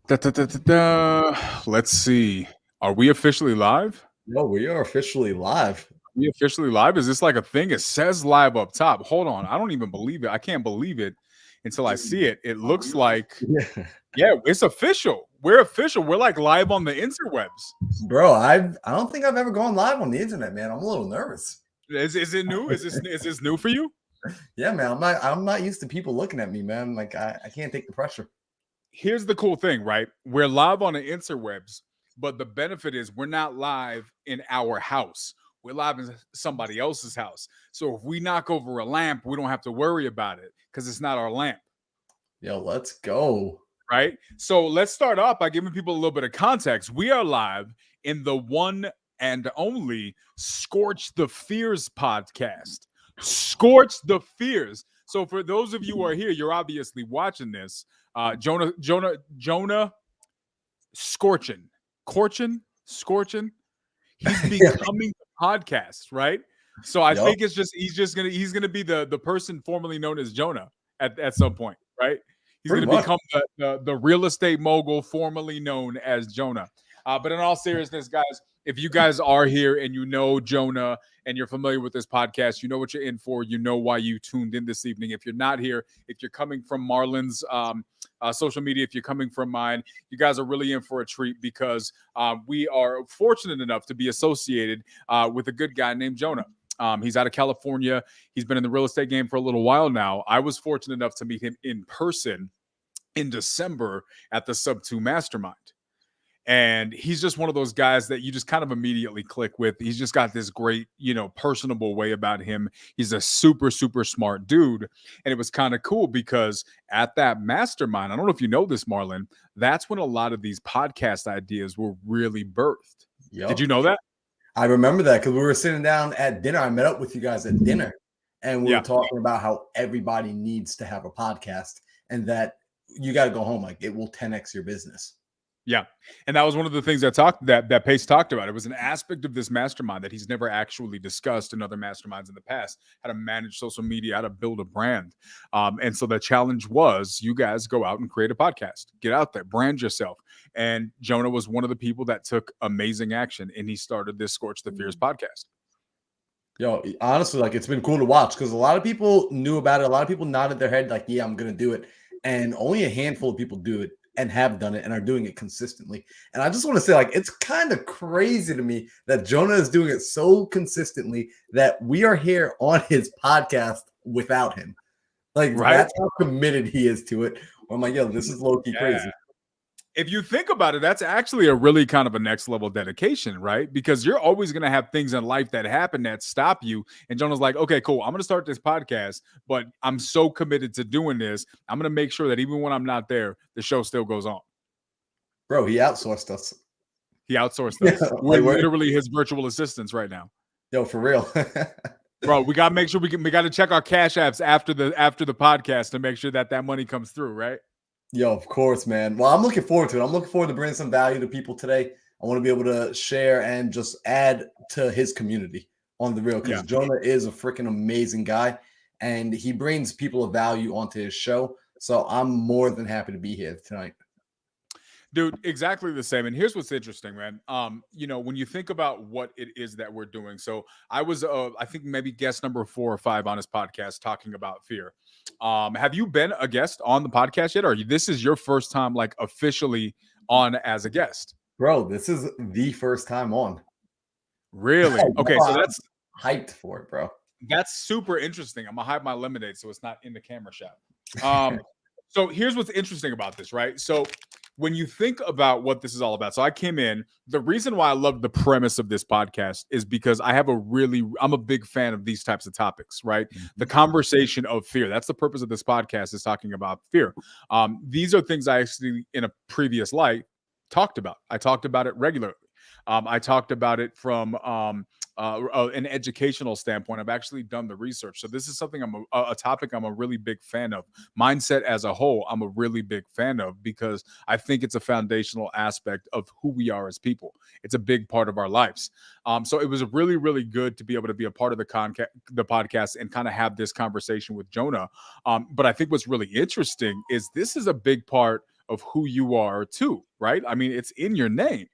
Da, da, da, da, da. Let's see. Are we officially live? No, we are officially live. Are we officially live? Is this like a thing? It says live up top. Hold on. I don't even believe it. I can't believe it until I see it. It looks like, Yeah. yeah, it's official. We're official. We're like live on the interwebs. Bro, I don't think I've ever gone live on the internet, man. I'm a little nervous. Is it new? Is this new for you? Yeah, man. I'm not used to people looking at me, man. Like I can't take the pressure. Here's the cool thing, right? We're live on the interwebs, but the benefit is we're not live in our house. We're live in somebody else's house. So if we knock over a lamp, we don't have to worry about it because it's not our lamp. Yo, let's go. Right. So let's start off by giving people a little bit of context. We are live in the one and only Scorch the Fears podcast. Scorch the Fears. So for those of you who are here, you're obviously watching this. Jonah, Scorching. He's becoming the podcast, right? So I think it's just he's gonna be the person formerly known as Jonah at some point, right? He's going to become the real estate mogul formerly known as Jonah. But in all seriousness, guys, if you guys are here and you know Jonah and you're familiar with this podcast, you know what you're in for. You know why you tuned in this evening. If you're not here, if you're coming from Marlon's social media, if you're coming from mine, you guys are really in for a treat because we are fortunate enough to be associated with a good guy named Jonah. He's out of California. He's been in the real estate game for a little while now. I was fortunate enough to meet him in person in December at the Sub 2 Mastermind. And he's just one of those guys that you just kind of immediately click with. He's just got this great, personable way about him. He's a super, super smart dude. And it was kind of cool because at that mastermind, I don't know if you know this, Marlon, that's when a lot of these podcast ideas were really birthed. Yep. Did you know that? I remember that because we were sitting down at dinner. I met up with you guys at dinner and we were talking about how everybody needs to have a podcast and that you got to go home. Like it will 10x your business. Yeah. And that was one of the things that Pace talked about. It was an aspect of this mastermind that he's never actually discussed in other masterminds in the past, how to manage social media, how to build a brand. And so the challenge was you guys go out and create a podcast, get out there, brand yourself. And Jonah was one of the people that took amazing action and he started this Scorch the Fears podcast. Yo, honestly, like it's been cool to watch because a lot of people knew about it. A lot of people nodded their head like, yeah, I'm going to do it. And only a handful of people do it and have done it and are doing it consistently. And I just want to say, like, it's kind of crazy to me that Jonah is doing it so consistently that we are here on his podcast without him. Like, That's how committed he is to it. I'm like, yo, this is low-key crazy. If you think about it, that's actually a really kind of a next level dedication, right? Because you're always going to have things in life that happen that stop you. And Jonah's like, okay, cool. I'm going to start this podcast, but I'm so committed to doing this. I'm going to make sure that even when I'm not there, the show still goes on. Bro, he outsourced us. We're literally his virtual assistants right now. Yo, for real. Bro, we got to make sure we got to check our cash apps after the podcast to make sure that money comes through, right? Yo, of course, man. Well, I'm looking forward to it. I'm looking forward to bringing some value to people today. I want to be able to share and just add to his community on the real because Jonah is a freaking amazing guy and he brings people of value onto his show. So I'm more than happy to be here tonight. Dude, exactly the same. And here's what's interesting, man. When you think about what it is that we're doing. So I was, I think maybe guest number 4 or 5 on his podcast talking about fear. Have you been a guest on the podcast yet? Or this is your first time like officially on as a guest? Bro, this is the first time on. Really? Okay. So that's hyped for it, bro. That's super interesting. I'm gonna hide my lemonade so it's not in the camera shot. So here's what's interesting about this, right? So when you think about what this is all about, so I came in, the reason why I love the premise of this podcast is because I'm a big fan of these types of topics, right? Mm-hmm. The conversation of fear. That's the purpose of this podcast, is talking about fear. These are things I actually, in a previous life, talked about. I talked about it regularly. I talked about it from an educational standpoint. I've actually done the research. So this is something a topic I'm a really big fan of. Mindset as a whole, I'm a really big fan of because I think it's a foundational aspect of who we are as people. It's a big part of our lives. So it was really, really good to be able to be a part of the podcast and kind of have this conversation with Jonah. But I think what's really interesting is this is a big part of who you are too, right? I mean, it's in your name.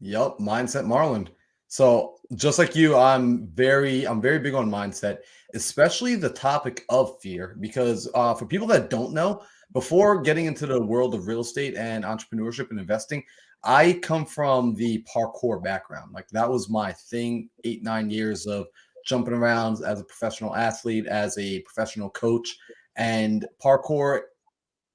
Yep, mindset Marlon. So just like you, I'm very big on mindset, especially the topic of fear, because for people that don't know, before getting into the world of real estate and entrepreneurship and investing, I come from the parkour background. Like that was my thing, 8, 9 years of jumping around as a professional athlete, as a professional coach, and parkour,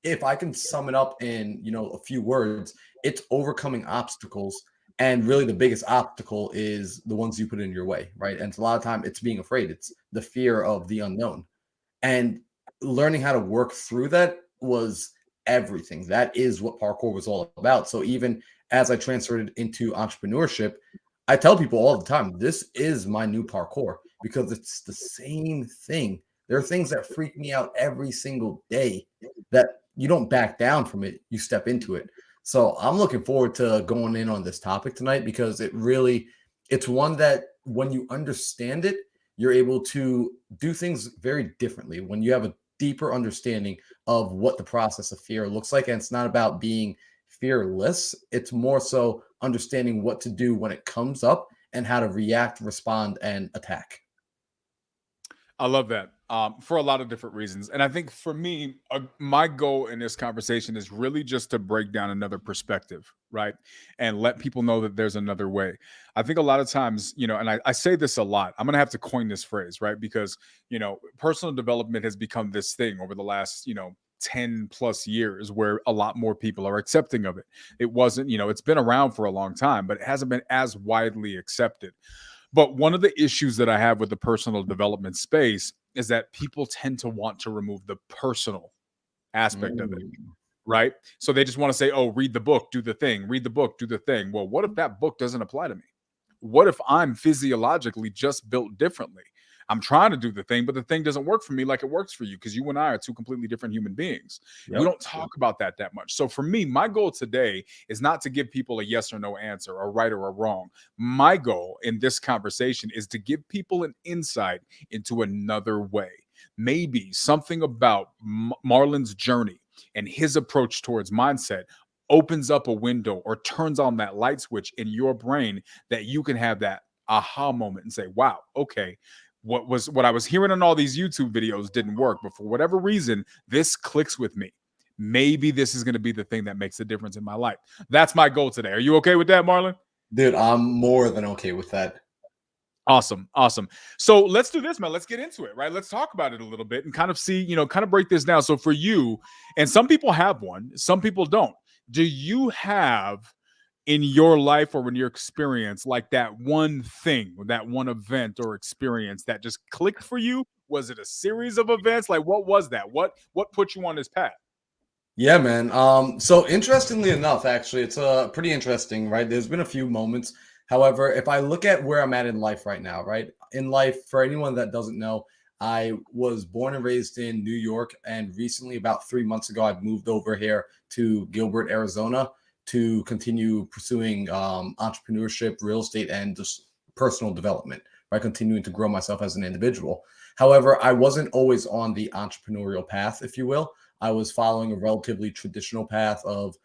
if I can sum it up in, a few words, it's overcoming obstacles. And really the biggest obstacle is the ones you put in your way, right? And a lot of time it's being afraid. It's the fear of the unknown. And learning how to work through that was everything. That is what parkour was all about. So even as I transferred into entrepreneurship, I tell people all the time, this is my new parkour because it's the same thing. There are things that freak me out every single day that you don't back down from it, you step into it. So I'm looking forward to going in on this topic tonight because it's one that when you understand it, you're able to do things very differently. When you have a deeper understanding of what the process of fear looks like, and it's not about being fearless, it's more so understanding what to do when it comes up and how to react, respond, and attack. I love that for a lot of different reasons. And I think for me, my goal in this conversation is really just to break down another perspective, right? And let people know that there's another way. I think a lot of times, and I say this a lot, I'm going to have to coin this phrase, right? Because, personal development has become this thing over the last, 10 plus years where a lot more people are accepting of it. It wasn't, it's been around for a long time, but it hasn't been as widely accepted. But one of the issues that I have with the personal development space is that people tend to want to remove the personal aspect of it, Mm. right? So they just want to say, oh, read the book, do the thing, read the book, do the thing. Well, what if that book doesn't apply to me? What if I'm physiologically just built differently? I'm trying to do the thing, but the thing doesn't work for me like it works for you because you and I are two completely different human beings. We Yep. don't talk about that much. So for me, my goal today is not to give people a yes or no answer, a right or a wrong. My goal in this conversation is to give people an insight into another way. Maybe something about Marlon's journey and his approach towards mindset opens up a window or turns on that light switch in your brain that you can have that aha moment and say, wow, okay, what I was hearing on all these YouTube videos didn't work, but for whatever reason, this clicks with me. Maybe this is going to be the thing that makes a difference in my life. That's my goal today. Are you okay with that, Marlon? Dude, I'm more than okay with that. Awesome. Awesome. So let's do this, man. Let's get into it, right? Let's talk about it a little bit and kind of see, kind of break this down. So for you, and some people have one, some people don't. Do you have in your life or in your experience like that one thing, that one event or experience that just clicked for you? Was it a series of events? Like what was that? What put you on this path? Yeah, man. So interestingly enough, actually, it's pretty interesting, right? There's been a few moments. However, if I look at where I'm at in life right now, right? In life, for anyone that doesn't know, I was born and raised in New York, and recently, about 3 months ago, I've moved over here to Gilbert, Arizona, to continue pursuing entrepreneurship, real estate, and just personal development, right? Continuing to grow myself as an individual. However, I wasn't always on the entrepreneurial path, if you will. I was following a relatively traditional path of,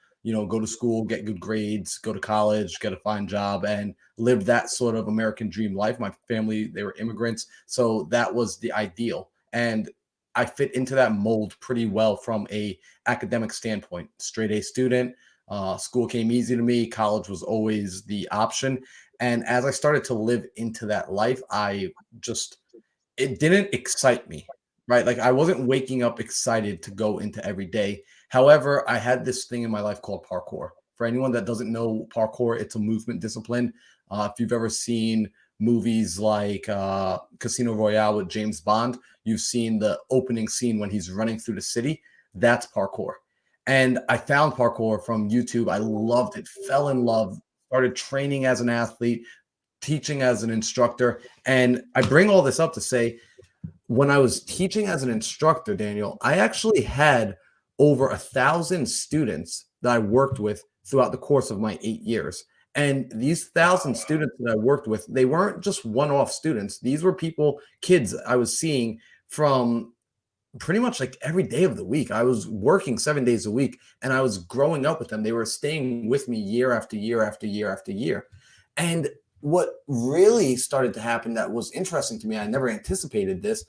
go to school, get good grades, go to college, get a fine job, and live that sort of American dream life. My family, they were immigrants. So that was the ideal. And I fit into that mold pretty well from a academic standpoint. Straight A student, school came easy to me. College was always the option. And as I started to live into that life, it didn't excite me, right? Like I wasn't waking up excited to go into every day. However, I had this thing in my life called parkour. For anyone that doesn't know parkour, it's a movement discipline. If you've ever seen movies like Casino Royale with James Bond, you've seen the opening scene when he's running through the city. That's parkour. And I found parkour from YouTube. I loved it, fell in love, started training as an athlete, teaching as an instructor. And I bring all this up to say, when I was teaching as an instructor, Daniel, I actually had over 1,000 students that I worked with throughout the course of my 8 years. And these 1,000 students that I worked with, they weren't just one-off students. These were kids I was seeing from pretty much like every day of the week. I was working 7 days a week, and I was growing up with them. They were staying with me year after year after year after year. And what really started to happen that was interesting to me, I never anticipated this.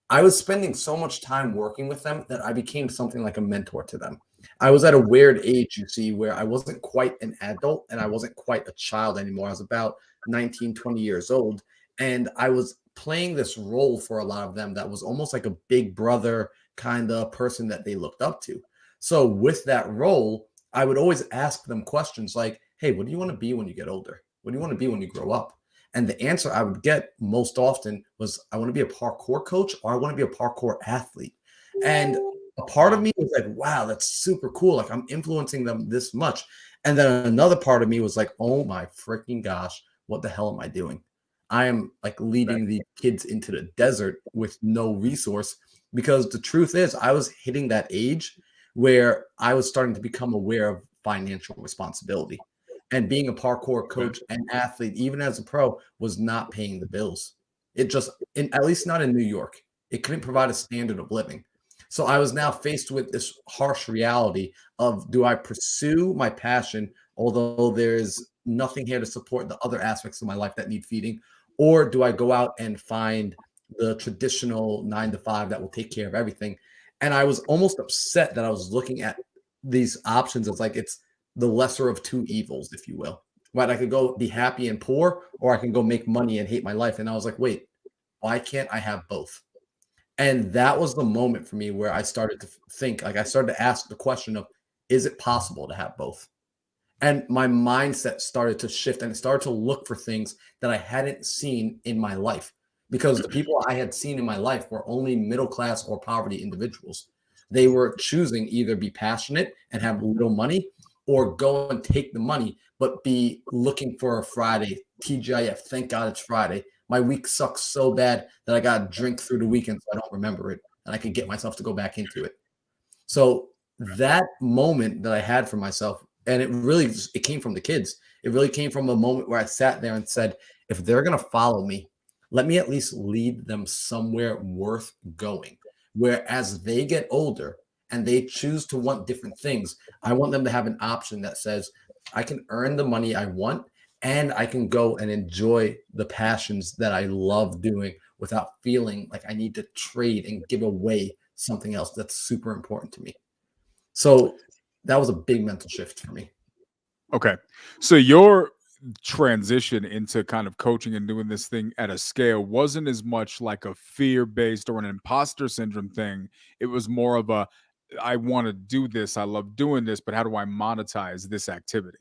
I was spending so much time working with them that I became something like a mentor to them. I was at a weird age, you see, where I wasn't quite an adult and I wasn't quite a child anymore. I was about 19, 20 years old. And I was playing this role for a lot of them that was almost like a big brother kind of person that they looked up to. So with that role, I would always ask them questions like, hey, what do you want to be when you get older? What do you want to be when you grow up? And the answer I would get most often was, I want to be a parkour coach, or I want to be a parkour athlete. And a part of me was like, wow, that's super cool. Like, I'm influencing them this much. And then another part of me was like, oh my freaking gosh, what the hell am I doing? I am like leading these kids into the desert with no resource, because the truth is I was hitting that age where I was starting to become aware of financial responsibility. And being a parkour coach and athlete, even as a pro, was not paying the bills. It just, at least not in New York, it couldn't provide a standard of living. So I was now faced with this harsh reality of, do I pursue my passion, although there's nothing here to support the other aspects of my life that need feeding, or do I go out and find the traditional 9 to 5 that will take care of everything? And I was almost upset that I was looking at these options as like it's the lesser of two evils, if you will. Right? I could go be happy and poor, or I can go make money and hate my life. And I was like, wait, why can't I have both? And that was the moment for me where I started to think, like, I started to ask the question of, is it possible to have both? And my mindset started to shift, and it started to look for things that I hadn't seen in my life, because the people I had seen in my life were only middle class or poverty individuals. They were choosing either be passionate and have little money, or go and take the money, but be looking for a Friday. TGIF, thank God it's Friday. My week sucks so bad that I got to drink through the weekend so I don't remember it, and I can get myself to go back into it. So that moment that I had for myself, and it came from the kids. It really came from a moment where I sat there and said, if they're going to follow me, let me at least lead them somewhere worth going, where as they get older and they choose to want different things, I want them to have an option that says, I can earn the money I want, and I can go and enjoy the passions that I love doing without feeling like I need to trade and give away something else that's super important to me. So that was a big mental shift for me. Okay. So your transition into kind of coaching and doing this thing at a scale wasn't as much like a fear-based or an imposter syndrome thing. It was more of a, I want to do this, I love doing this, but how do I monetize this activity?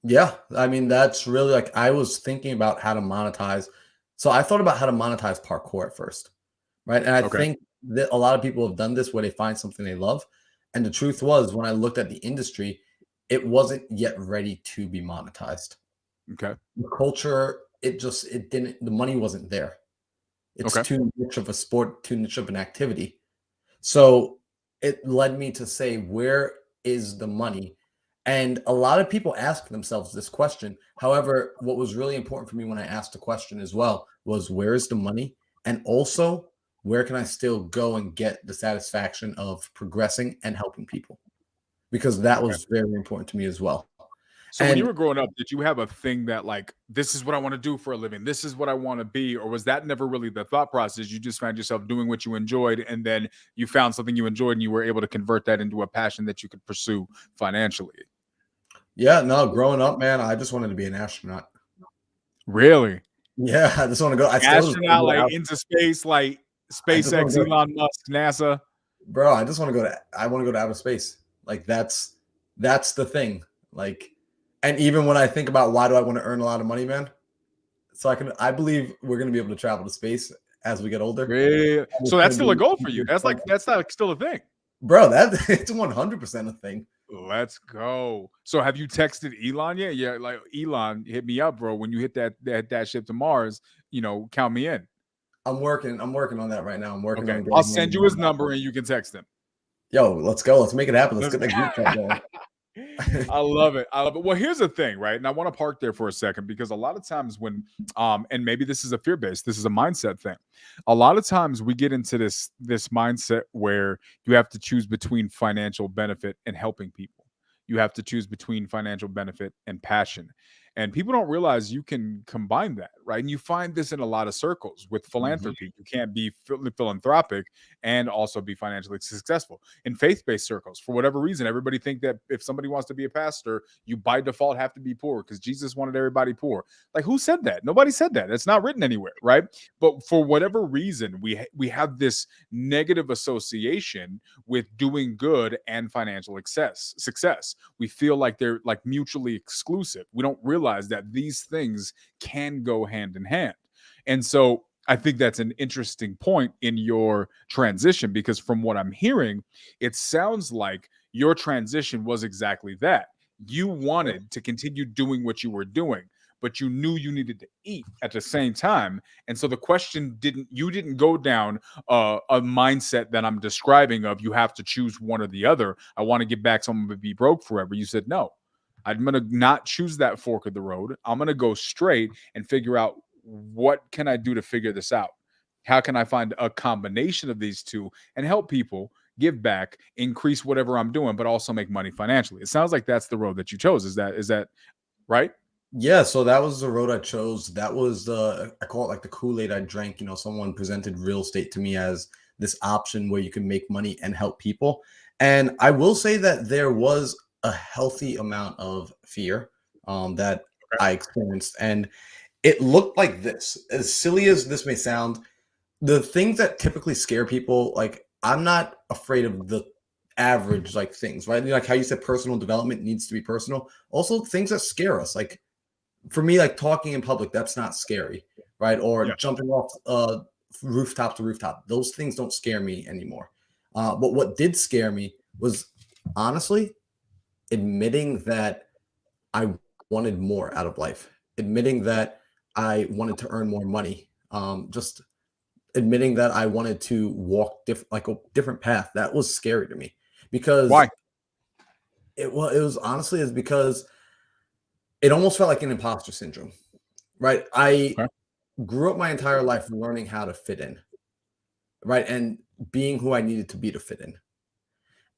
Yeah, I mean, that's really like, I was thinking about how to monetize. So I thought about how to monetize parkour at first, right? And I think that a lot of people have done this where they find something they love. And the truth was, when I looked at the industry, it wasn't yet ready to be monetized. Okay. The culture, it didn't, the money wasn't there. It's too niche of a sport, too niche of an activity. So it led me to say, where is the money? And a lot of people ask themselves this question. However, what was really important for me when I asked the question as well was, where is the money? And also, where can I still go and get the satisfaction of progressing and helping people? Because that was very important to me as well. So when you were growing up, did you have a thing that like, this is what I want to do for a living, this is what I want to be, or was that never really the thought process? You just found yourself doing what you enjoyed, and then you found something you enjoyed and you were able to convert that into a passion that you could pursue financially? Yeah, no, growing up, man, I just wanted to be an astronaut. Really? Yeah, I just want to go. Astronaut, like into space, like SpaceX, Elon Musk, NASA. Bro, I just want to go to. I want to go to outer space. Like that's the thing. Like, and even when I think about why do I want to earn a lot of money, man, so I believe we're gonna be able to travel to space as we get older. Really? So that's still a goal for you. That's like still a thing, bro. That it's 100% a thing. Let's go. So have you texted Elon yet? Yeah, like Elon, hit me up, bro. When you hit that ship to Mars, count me in. I'm working on that right now. I'm working Okay. on I'll getting send him you his number and you can text him. Yo, let's go. Let's make it happen. Let's Let's get the group chat going. I love it. I love it. Well, here's the thing, right? And I want to park there for a second because a lot of times when and maybe this is a fear based, this is a mindset thing. A lot of times we get into this mindset where you have to choose between financial benefit and helping people. You have to choose between financial benefit and passion. And people don't realize you can combine that, right? And you find this in a lot of circles with Mhm. philanthropy. You can't be philanthropic and also be financially successful in faith-based circles. For whatever reason, everybody think that if somebody wants to be a pastor, you by default have to be poor because Jesus wanted everybody poor. Like, who said that? Nobody said that. It's not written anywhere, right? But for whatever reason, we have this negative association with doing good and financial success. We feel like they're like mutually exclusive. We don't realize that these things can go hand in hand. And so I think that's an interesting point in your transition because from what I'm hearing, it sounds like your transition was exactly that. You wanted to continue doing what you were doing, but you knew you needed to eat at the same time. And so the question you didn't go down a mindset that I'm describing of you have to choose one or the other. I want to get back, so I'm going to be broke forever. You said, no, I'm going to not choose that fork of the road. I'm going to go straight and figure out what can I do to figure this out? How can I find a combination of these two and help people give back, increase whatever I'm doing, but also make money financially? It sounds like that's the road that you chose. Is that right? Yeah, so that was the road I chose. That was the I call it like the Kool-Aid I drank. Someone presented real estate to me as this option where you can make money and help people. And I will say that there was a healthy amount of fear that Okay. I experienced. And it looked like this. As silly as this may sound, the things that typically scare people, like I'm not afraid of the average like things, right? Like how you said personal development needs to be personal. Also things that scare us, like for me, like talking in public, that's not scary, right? Or Yeah. jumping off rooftop to rooftop. Those things don't scare me anymore. But what did scare me was honestly admitting that I wanted more out of life, admitting that I wanted to earn more money, just admitting that I wanted to walk like a different path. That was scary to me because Why? it was honestly is because it almost felt like an imposter syndrome, right? I Okay. grew up my entire life learning how to fit in, right? And being who I needed to be to fit in.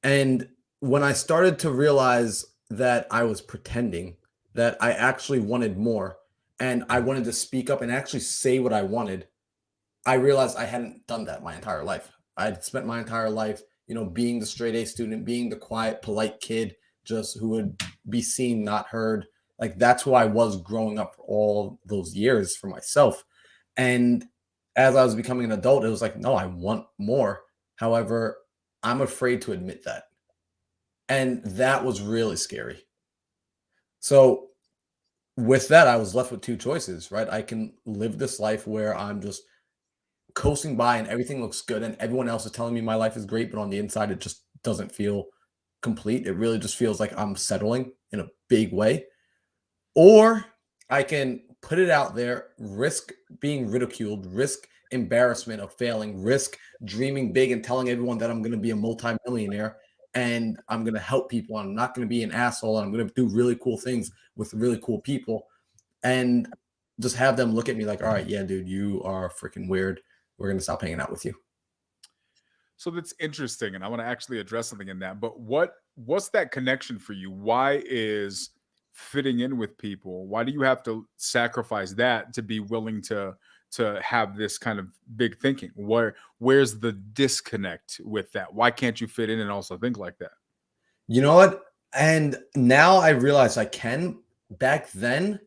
And when I started to realize that I was pretending, that I actually wanted more, and I wanted to speak up and actually say what I wanted, I realized I hadn't done that my entire life. I'd spent my entire life, being the straight A student, being the quiet, polite kid, just who would be seen, not heard. Like that's who I was growing up for all those years for myself. And as I was becoming an adult, it was like, no, I want more. However, I'm afraid to admit that. And that was really scary. So with that, I was left with two choices, right? I can live this life where I'm just coasting by and everything looks good and everyone else is telling me my life is great, but on the inside it just doesn't feel complete. It really just feels like I'm settling in a big way. Or I can put it out there, risk being ridiculed, risk embarrassment of failing, risk dreaming big and telling everyone that I'm going to be a multimillionaire and I'm going to help people. I'm not going to be an asshole and I'm going to do really cool things with really cool people and just have them look at me like, all right, yeah, dude, you are freaking weird. We're going to stop hanging out with you. So that's interesting, and I want to actually address something in that. But what's that connection for you? Why is fitting in with people? Why do you have to sacrifice that to be willing to have this kind of big thinking? Where's the disconnect with that? Why can't you fit in and also think like that? You know what? And now I realize I can. Back then,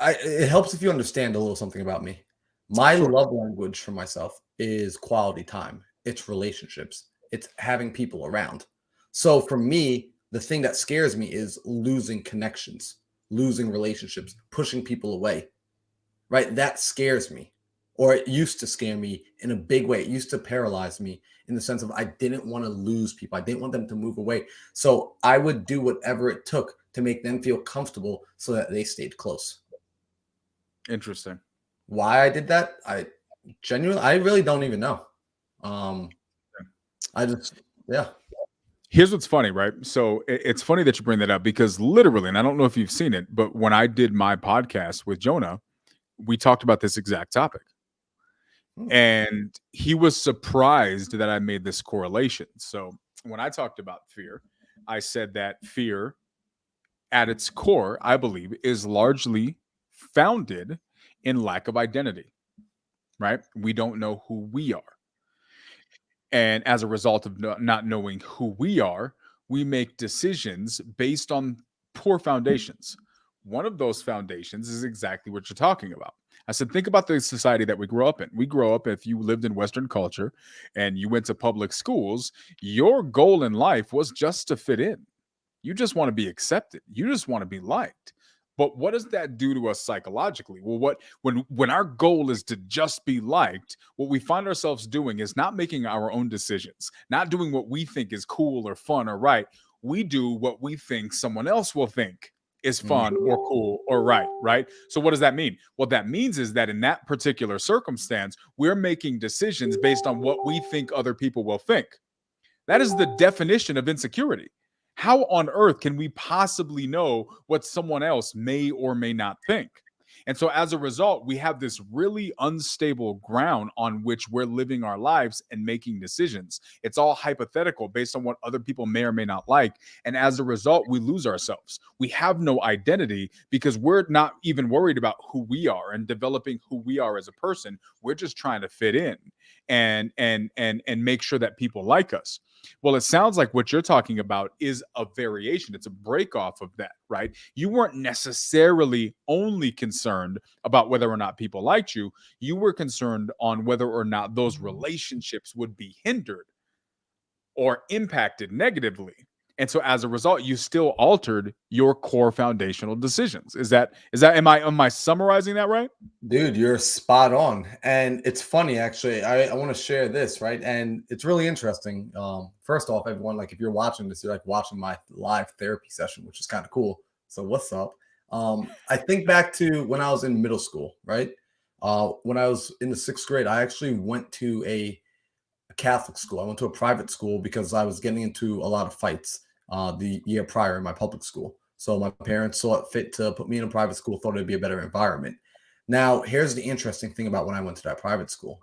it helps if you understand a little something about me. My Sure. love language for myself is quality time. It's relationships. It's having people around. So for me, the thing that scares me is losing connections, losing relationships, pushing people away. Right? That scares me. or it used to scare me in a big way. It used to paralyze me in the sense of I didn't want to lose people. I didn't want them to move away. So I would do whatever it took to make them feel comfortable so that they stayed close. Interesting. Why I did that, I really don't even know. I just, yeah. Here's what's funny, right? So it's funny that you bring that up because literally, and I don't know if you've seen it, but when I did my podcast with Jonah, we talked about this exact topic. And he was surprised that I made this correlation. So when I talked about fear, I said that fear at its core, I believe, is largely founded in lack of identity, right? We don't know who we are. And as a result of not knowing who we are, we make decisions based on poor foundations. One of those foundations is exactly what you're talking about. I said, think about the society that we grow up in. We grow up, if you lived in Western culture and you went to public schools, your goal in life was just to fit in. You just want to be accepted. You just want to be liked. But what does that do to us psychologically? Well, when our goal is to just be liked, what we find ourselves doing is not making our own decisions, not doing what we think is cool or fun or right. We do what we think someone else will think is fun or cool or right? So what does that mean? What that means is that in that particular circumstance, we're making decisions based on what we think other people will think. That is the definition of insecurity. How on earth can we possibly know what someone else may or may not think? And so as a result, we have this really unstable ground on which we're living our lives and making decisions. It's all hypothetical based on what other people may or may not like. And as a result, we lose ourselves. We have no identity because we're not even worried about who we are and developing who we are as a person. We're just trying to fit in and make sure that people like us. Well, it sounds like what you're talking about is a variation. It's a break off of that, right? You weren't necessarily only concerned about whether or not people liked you. You were concerned on whether or not those relationships would be hindered or impacted negatively. And so as a result, you still altered your core foundational decisions. Am I summarizing that right? Dude, you're spot on. And it's funny, actually. I want to share this, right? And it's really interesting. First off, everyone, like if you're watching this, you're like watching my live therapy session, which is kind of cool. So what's up? I think back to when I was in middle school, right? When I was in the 6th grade, I actually went to a Catholic school. I went to a private school because I was getting into a lot of fights the year prior in my public school. So my parents saw it fit to put me in a private school, thought it'd be a better environment. Now, here's the interesting thing about when I went to that private school.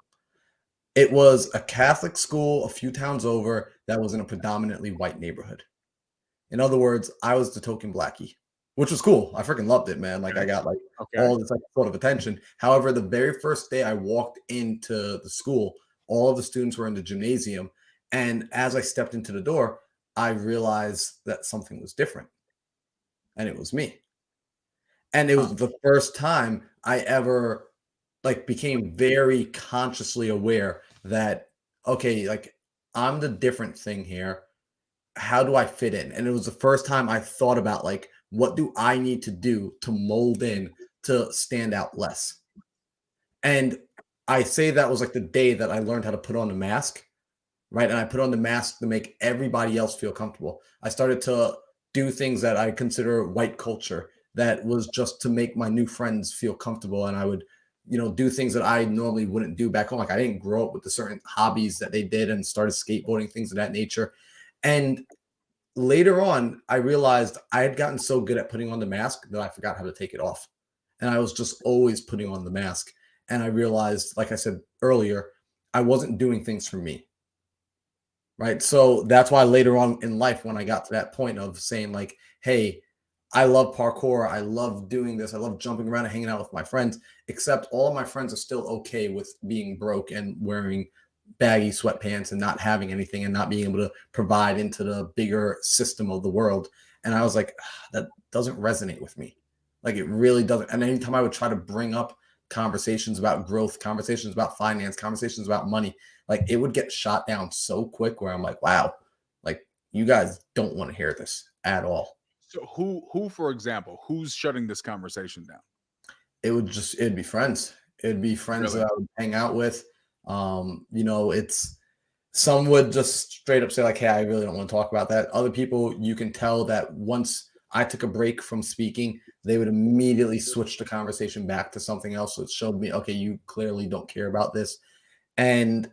It was a Catholic school a few towns over that was in a predominantly white neighborhood. In other words, I was the token blackie, which was cool. I freaking loved it, man. Like I got like all this like sort of attention. However, the very first day I walked into the school, all of the students were in the gymnasium. And as I stepped into the door, I realized that something was different. And it was me. And it was the first time I ever like became very consciously aware that, okay, like I'm the different thing here. How do I fit in? And it was the first time I thought about like, what do I need to do to mold in to stand out less? And I say that was like the day that I learned how to put on a mask, right? And I put on the mask to make everybody else feel comfortable. I started to do things that I consider white culture that was just to make my new friends feel comfortable. And I would, do things that I normally wouldn't do back home. Like I didn't grow up with the certain hobbies that they did and started skateboarding, things of that nature. And later on, I realized I had gotten so good at putting on the mask that I forgot how to take it off. And I was just always putting on the mask. And I realized, like I said earlier, I wasn't doing things for me. Right. So that's why later on in life, when I got to that point of saying, like, hey, I love parkour. I love doing this. I love jumping around and hanging out with my friends, except all of my friends are still okay with being broke and wearing baggy sweatpants and not having anything and not being able to provide into the bigger system of the world. And I was like, that doesn't resonate with me. Like it really doesn't. And anytime I would try to bring up conversations about growth, conversations about finance, conversations about money, like it would get shot down so quick where I'm like, wow, like you guys don't want to hear this at all. So who, for example, who's shutting this conversation down? It'd be friends. It'd be friends that I would hang out with. It's some would just straight up say like, "Hey, I really don't want to talk about that." Other people, you can tell that once I took a break from speaking, they would immediately switch the conversation back to something else. So it showed me, okay, you clearly don't care about this. And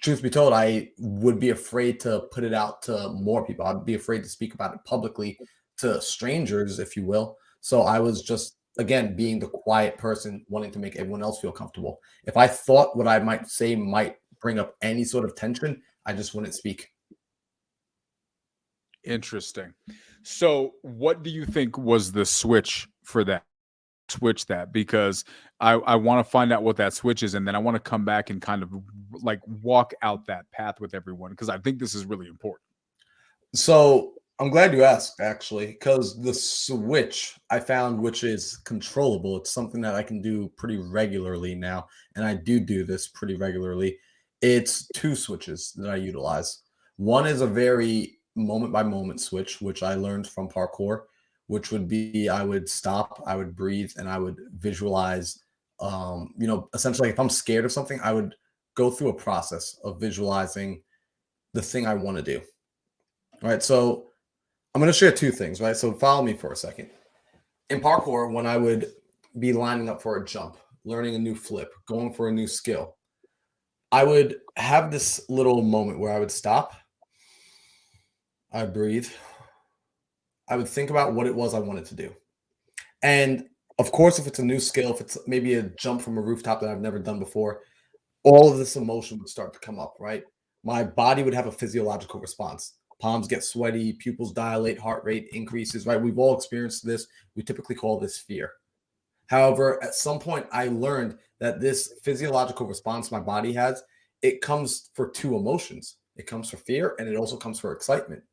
truth be told, I would be afraid to put it out to more people. I'd be afraid to speak about it publicly to strangers, if you will. So I was just, again, being the quiet person, wanting to make everyone else feel comfortable. If I thought what I might say might bring up any sort of tension, I just wouldn't speak. Interesting. So, what do you think was the switch for that? Switch that, because I want to find out what that switch is, and then I want to come back and kind of like walk out that path with everyone, because I think this is really important. So I'm glad you asked, actually, because the switch I found, which is controllable, it's something that I can do pretty regularly now, and I do this pretty regularly. It's two switches that I utilize. One is a very moment by moment switch, which I learned from parkour, which would be I would stop, I would breathe, and I would visualize. Essentially, if I'm scared of something, I would go through a process of visualizing the thing I want to do. All right, so I'm going to share two things, right? So follow me for a second. In parkour, when I would be lining up for a jump, learning a new flip, going for a new skill, I would have this little moment where I would stop, I'd breathe, I would think about what it was I wanted to do. And of course, if it's a new skill, if it's maybe a jump from a rooftop that I've never done before, all of this emotion would start to come up, right? My body would have a physiological response. Palms get sweaty, pupils dilate, heart rate increases, right? We've all experienced this. We typically call this fear. However, at some point, I learned that this physiological response my body has, it comes for two emotions. It comes for fear and it also comes for excitement.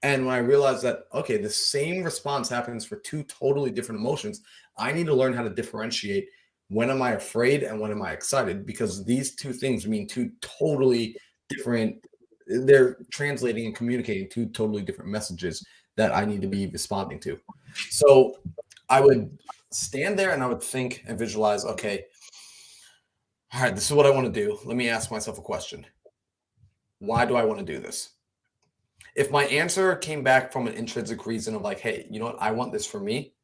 And when I realized that, okay, the same response happens for two totally different emotions, I need to learn how to differentiate when am I afraid and when am I excited, because these two things mean two totally different, they're translating and communicating two totally different messages that I need to be responding to. So I would stand there and I would think and visualize, okay, all right, this is what I want to do. Let me ask myself a question. Why do I want to do this? If my answer came back from an intrinsic reason of like, hey, you know what, I want this for me.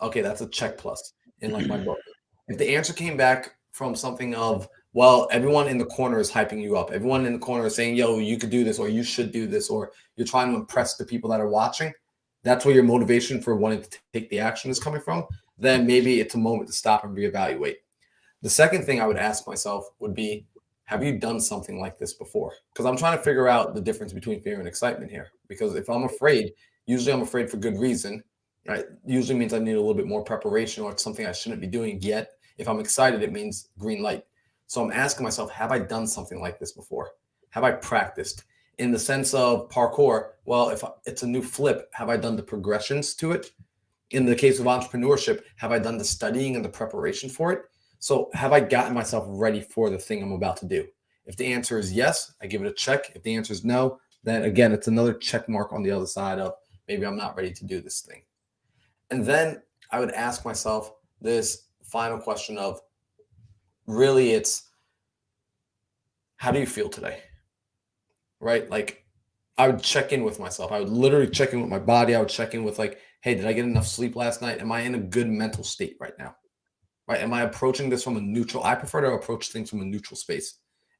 Okay, that's a check plus in like my book. If the answer came back from something of, well, everyone in the corner is hyping you up. Everyone in the corner is saying, yo, you could do this, or you should do this, or you're trying to impress the people that are watching. That's where your motivation for wanting to take the action is coming from. Then maybe it's a moment to stop and reevaluate. The second thing I would ask myself would be, have you done something like this before? Because I'm trying to figure out the difference between fear and excitement here. Because if I'm afraid, usually I'm afraid for good reason, right? Usually means I need a little bit more preparation or it's something I shouldn't be doing yet. If I'm excited, it means green light. So I'm asking myself, have I done something like this before? Have I practiced? In the sense of parkour, well, if it's a new flip, have I done the progressions to it? In the case of entrepreneurship, have I done the studying and the preparation for it? So have I gotten myself ready for the thing I'm about to do? If the answer is yes, I give it a check. If the answer is no, then again, it's another check mark on the other side of maybe I'm not ready to do this thing. And then I would ask myself this final question of really it's, how do you feel today? Right? Like I would check in with myself. I would literally check in with my body. I would check in with like, hey, did I get enough sleep last night? Am I in a good mental state right now? Right? Am I approaching this from a neutral? I prefer to approach things from a neutral space.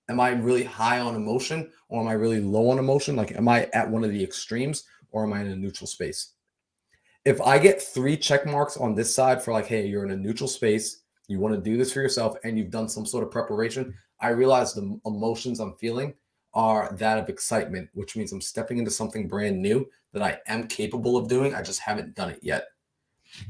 Am I really high on emotion or am I really low on emotion? Like, am I at one of the extremes or am I in a neutral space? If I get 3 check marks on this side for like, hey, you're in a neutral space, you want to do this for yourself, and you've done some sort of preparation, I realize the emotions I'm feeling are that of excitement, which means I'm stepping into something brand new that I am capable of doing. I just haven't done it yet.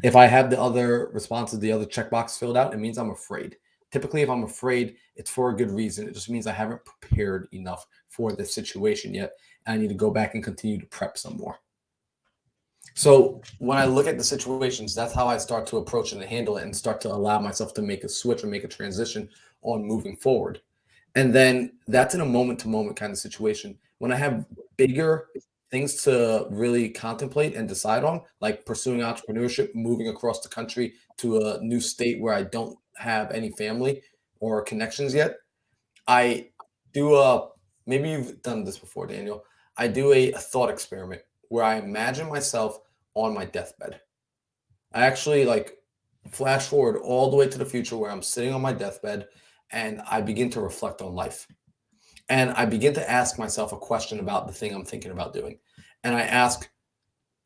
If I have the other responses, the other checkbox filled out, it means I'm afraid. Typically, if I'm afraid, it's for a good reason. It just means I haven't prepared enough for this situation yet. And I need to go back and continue to prep some more. So when I look at the situations, that's how I start to approach it and handle it and start to allow myself to make a switch or make a transition on moving forward. And then that's in a moment to moment kind of situation. When I have bigger things to really contemplate and decide on, like pursuing entrepreneurship, moving across the country to a new state where I don't have any family or connections yet, I do maybe you've done this before, Daniel. I do a thought experiment where I imagine myself on my deathbed. I actually like flash forward all the way to the future where I'm sitting on my deathbed and I begin to reflect on life. And I begin to ask myself a question about the thing I'm thinking about doing. And I ask,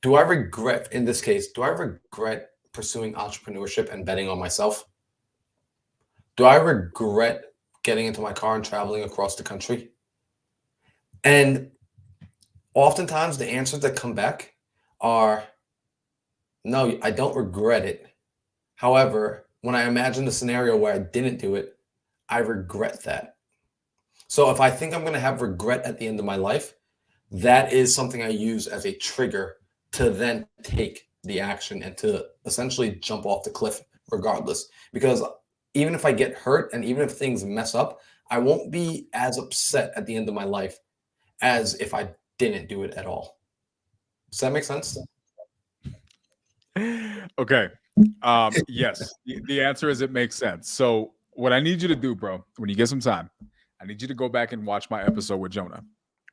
do I regret, in this case, do I regret pursuing entrepreneurship and betting on myself? Do I regret getting into my car and traveling across the country? And oftentimes the answers that come back are, no, I don't regret it. However, when I imagine the scenario where I didn't do it, I regret that. So if I think I'm going to have regret at the end of my life, that is something I use as a trigger to then take the action and to essentially jump off the cliff regardless. Because even if I get hurt and even if things mess up, I won't be as upset at the end of my life as if I didn't do it at all. Does that make sense? Okay. Yes. The answer is it makes sense. So what I need you to do, bro, when you get some time, I need you to go back and watch my episode with Jonah,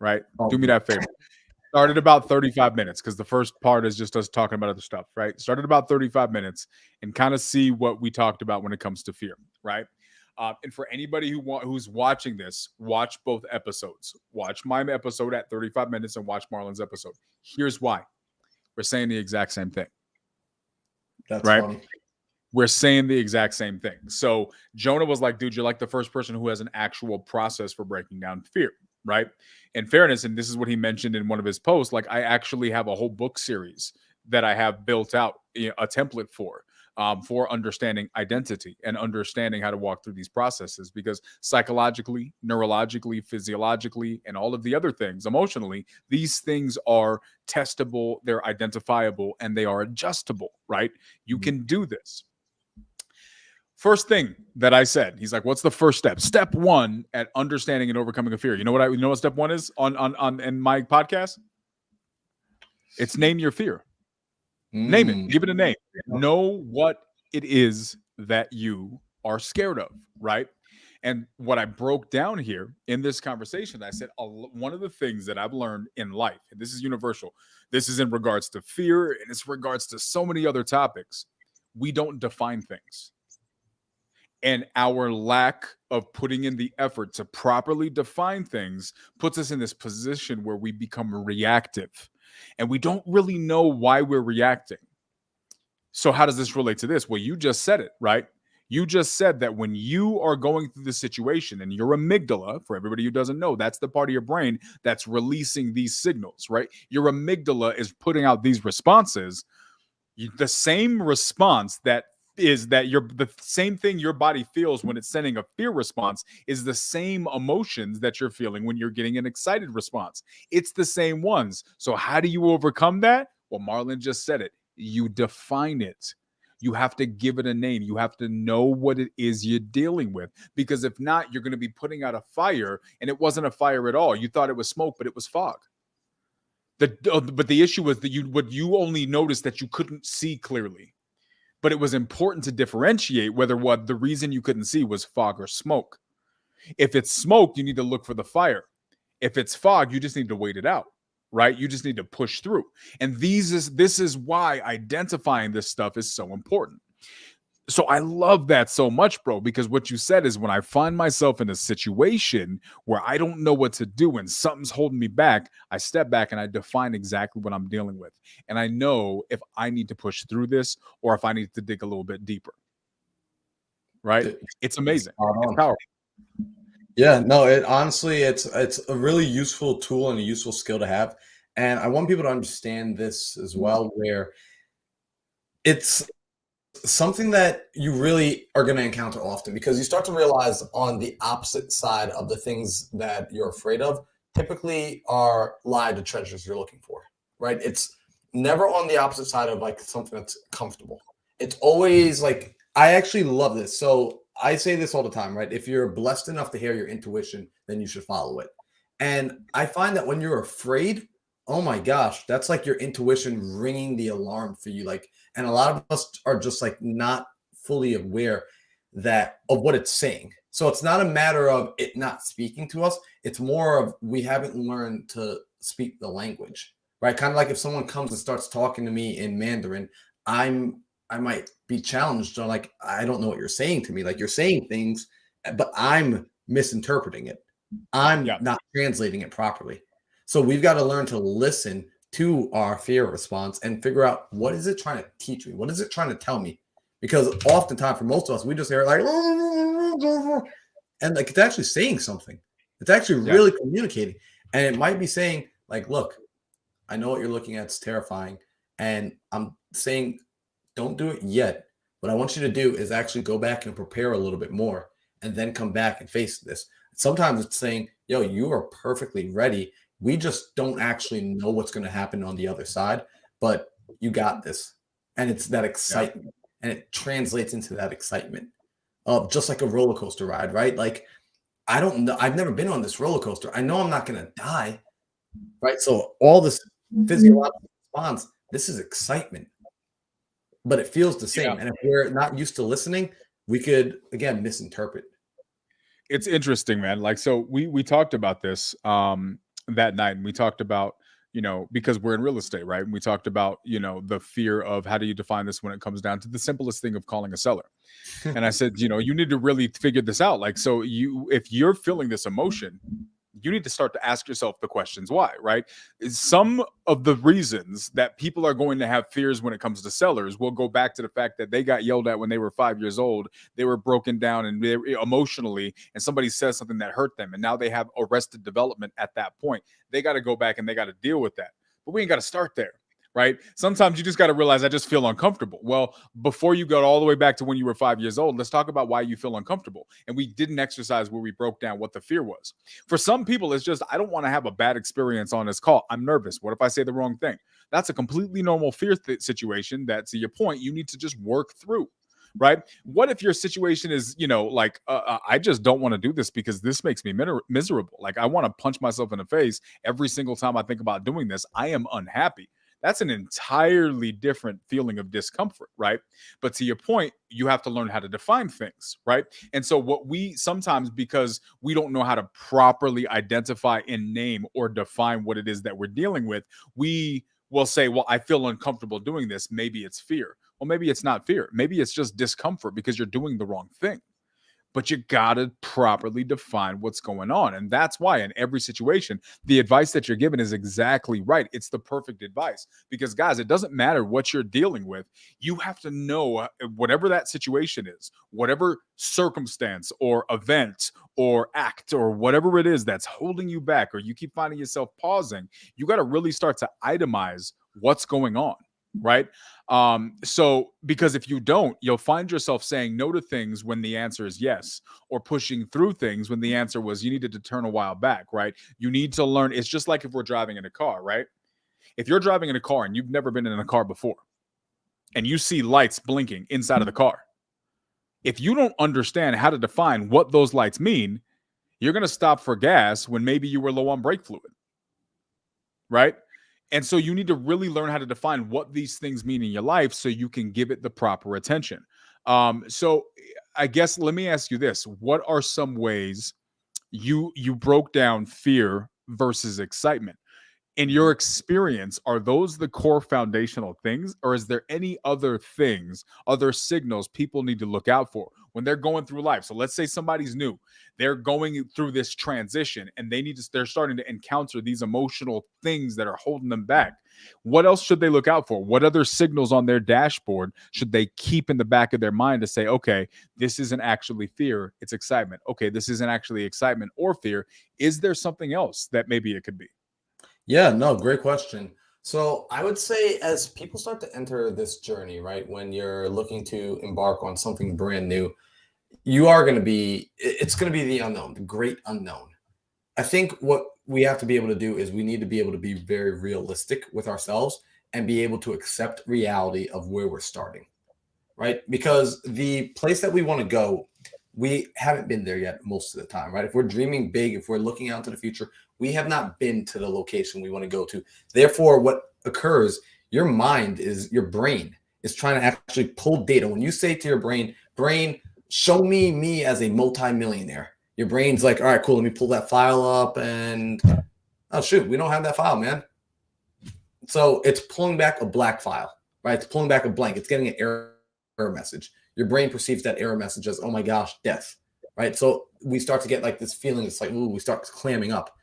right? Do me that favor. Started about 35 minutes because the first part is just us talking about other stuff, right? Started about 35 minutes and kind of see what we talked about when it comes to fear, right? And for anybody who's watching this, watch both episodes. Watch my episode at 35 minutes and watch Marlon's episode. Here's why. We're saying the exact same thing. That's right. Funny. We're saying the exact same thing. So Jonah was like, dude, you're like the first person who has an actual process for breaking down fear, right? In fairness, and this is what he mentioned in one of his posts, like I actually have a whole book series that I have built out a template for understanding identity and understanding how to walk through these processes, because psychologically, neurologically, physiologically, and all of the other things, emotionally, these things are testable, they're identifiable, and they are adjustable, right? You can do this. First thing that I said, he's like, what's the first step? Step one at understanding and overcoming a fear. You know what step one is on in my podcast? It's name your fear. Name it. Give it a name. Know what it is that you are scared of, right? And what I broke down here in this conversation, I said one of the things that I've learned in life, and this is universal, this is in regards to fear, and it's regards to so many other topics. We don't define things. And our lack of putting in the effort to properly define things puts us in this position where we become reactive. And we don't really know why we're reacting. So how does this relate to this? Well, you just said it, right? You just said that when you are going through the situation and your amygdala, for everybody who doesn't know, that's the part of your brain that's releasing these signals, right? Your amygdala is putting out these responses. The same response that is that the same thing your body feels when it's sending a fear response is the same emotions that you're feeling when you're getting an excited response. It's the same ones. So how do you overcome that? Well, Marlon just said it. You define it. You have to give it a name. You have to know what it is you're dealing with, because if not, you're going to be putting out a fire, and it wasn't a fire at all. You thought it was smoke, but it was fog. But the issue was that you only noticed that you couldn't see clearly. But it was important to differentiate whether what the reason you couldn't see was fog or smoke. If it's smoke, you need to look for the fire. If it's fog, you just need to wait it out, right? You just need to push through. And this is why identifying this stuff is so important. So I love that so much, bro, because what you said is when I find myself in a situation where I don't know what to do and something's holding me back, I step back and I define exactly what I'm dealing with. And I know if I need to push through this or if I need to dig a little bit deeper. Right? It's amazing. It's powerful. Yeah, no, it's a really useful tool and a useful skill to have. And I want people to understand this as well, where it's something that you really are going to encounter often, because you start to realize on the opposite side of the things that you're afraid of typically lie the treasures you're looking for, right? It's never on the opposite side of like something that's comfortable. It's always like, I actually love this. So I say this all the time, right? If you're blessed enough to hear your intuition, then you should follow it. And I find that when you're afraid, oh my gosh, that's like your intuition ringing the alarm for you. Like, and a lot of us are just like not fully aware that of what it's saying. So it's not a matter of it not speaking to us. It's more of we haven't learned to speak the language, right? Kind of like if someone comes and starts talking to me in Mandarin, I might be challenged on like, I don't know what you're saying to me. Like you're saying things, but I'm misinterpreting it. I'm not translating it properly. So we've got to learn to listen to our fear response and figure out what is it trying to teach me? What is it trying to tell me? Because oftentimes for most of us, we just hear it like, and like it's actually saying something. It's actually really communicating. And it might be saying, like, look, I know what you're looking at. It's terrifying. And I'm saying, don't do it yet. What I want you to do is actually go back and prepare a little bit more and then come back and face this. Sometimes it's saying, yo, you are perfectly ready. We just don't actually know what's going to happen on the other side, but you got this. And it's that excitement. And it translates into that excitement of just like a roller coaster ride, right? Like, I don't know. I've never been on this roller coaster. I know I'm not going to die, right? So all this physiological response, this is excitement, but it feels the same. And if we're not used to listening, we could, again, misinterpret. It's interesting, man. Like, so we talked about this that night, and we talked about, because we're in real estate, right? And we talked about, the fear of how do you define this when it comes down to the simplest thing of calling a seller. And I said, you need to really figure this out. Like, so if you're feeling this emotion, you need to start to ask yourself the questions why, right? Some of the reasons that people are going to have fears when it comes to sellers will go back to the fact that they got yelled at when they were 5 years old. They were broken down and emotionally, and somebody says something that hurt them. And now they have arrested development at that point. They got to go back and they got to deal with that. But we ain't got to start there. Right? Sometimes you just got to realize I just feel uncomfortable. Well, before you go all the way back to when you were 5 years old, let's talk about why you feel uncomfortable. And we did an exercise where we broke down what the fear was. For some people, it's just, I don't want to have a bad experience on this call. I'm nervous. What if I say the wrong thing? That's a completely normal fear situation that, to your point, you need to just work through. Right? What if your situation is, I just don't want to do this because this makes me miserable. Like, I want to punch myself in the face every single time I think about doing this. I am unhappy. That's an entirely different feeling of discomfort, right? But to your point, you have to learn how to define things, right? And so what we sometimes, because we don't know how to properly identify and name or define what it is that we're dealing with, we will say, well, I feel uncomfortable doing this. Maybe it's fear. Well, maybe it's not fear. Maybe it's just discomfort because you're doing the wrong thing. But you got to properly define what's going on. And that's why in every situation, the advice that you're given is exactly right. It's the perfect advice because, guys, it doesn't matter what you're dealing with. You have to know whatever that situation is, whatever circumstance or event or act or whatever it is that's holding you back, or you keep finding yourself pausing, you got to really start to itemize what's going on. Right. So because if you don't, you'll find yourself saying no to things when the answer is yes, or pushing through things when the answer was you needed to turn a while back. Right. You need to learn. It's just like if we're driving in a car, right? If you're driving in a car and you've never been in a car before and you see lights blinking inside of the car, if you don't understand how to define what those lights mean, you're going to stop for gas when maybe you were low on brake fluid. Right. And so you need to really learn how to define what these things mean in your life so you can give it the proper attention. So I guess let me ask you this. What are some ways you broke down fear versus excitement? In your experience, are those the core foundational things, or is there any other things, other signals people need to look out for when they're going through life? So let's say somebody's new, they're going through this transition and they're starting to encounter these emotional things that are holding them back. What else should they look out for? What other signals on their dashboard should they keep in the back of their mind to say, okay, this isn't actually fear, it's excitement. Okay, this isn't actually excitement or fear. Is there something else that maybe it could be? Yeah, no, great question. So I would say as people start to enter this journey, right, when you're looking to embark on something brand new, it's going to be the unknown, the great unknown. I think what we have to be able to do is we need to be able to be very realistic with ourselves and be able to accept reality of where we're starting, right? Because the place that we want to go, we haven't been there yet most of the time, right? If we're dreaming big, if we're looking out to the future, we have not been to the location we want to go to. Therefore, what occurs, your brain is trying to actually pull data. When you say to your brain, show me as a multimillionaire. Your brain's like, all right, cool. Let me pull that file up, and oh shoot, we don't have that file, man. So it's pulling back a black file, right? It's pulling back a blank. It's getting an error message. Your brain perceives that error message as, oh my gosh, death, right? So we start to get like this feeling. It's like, ooh, we start clamming up.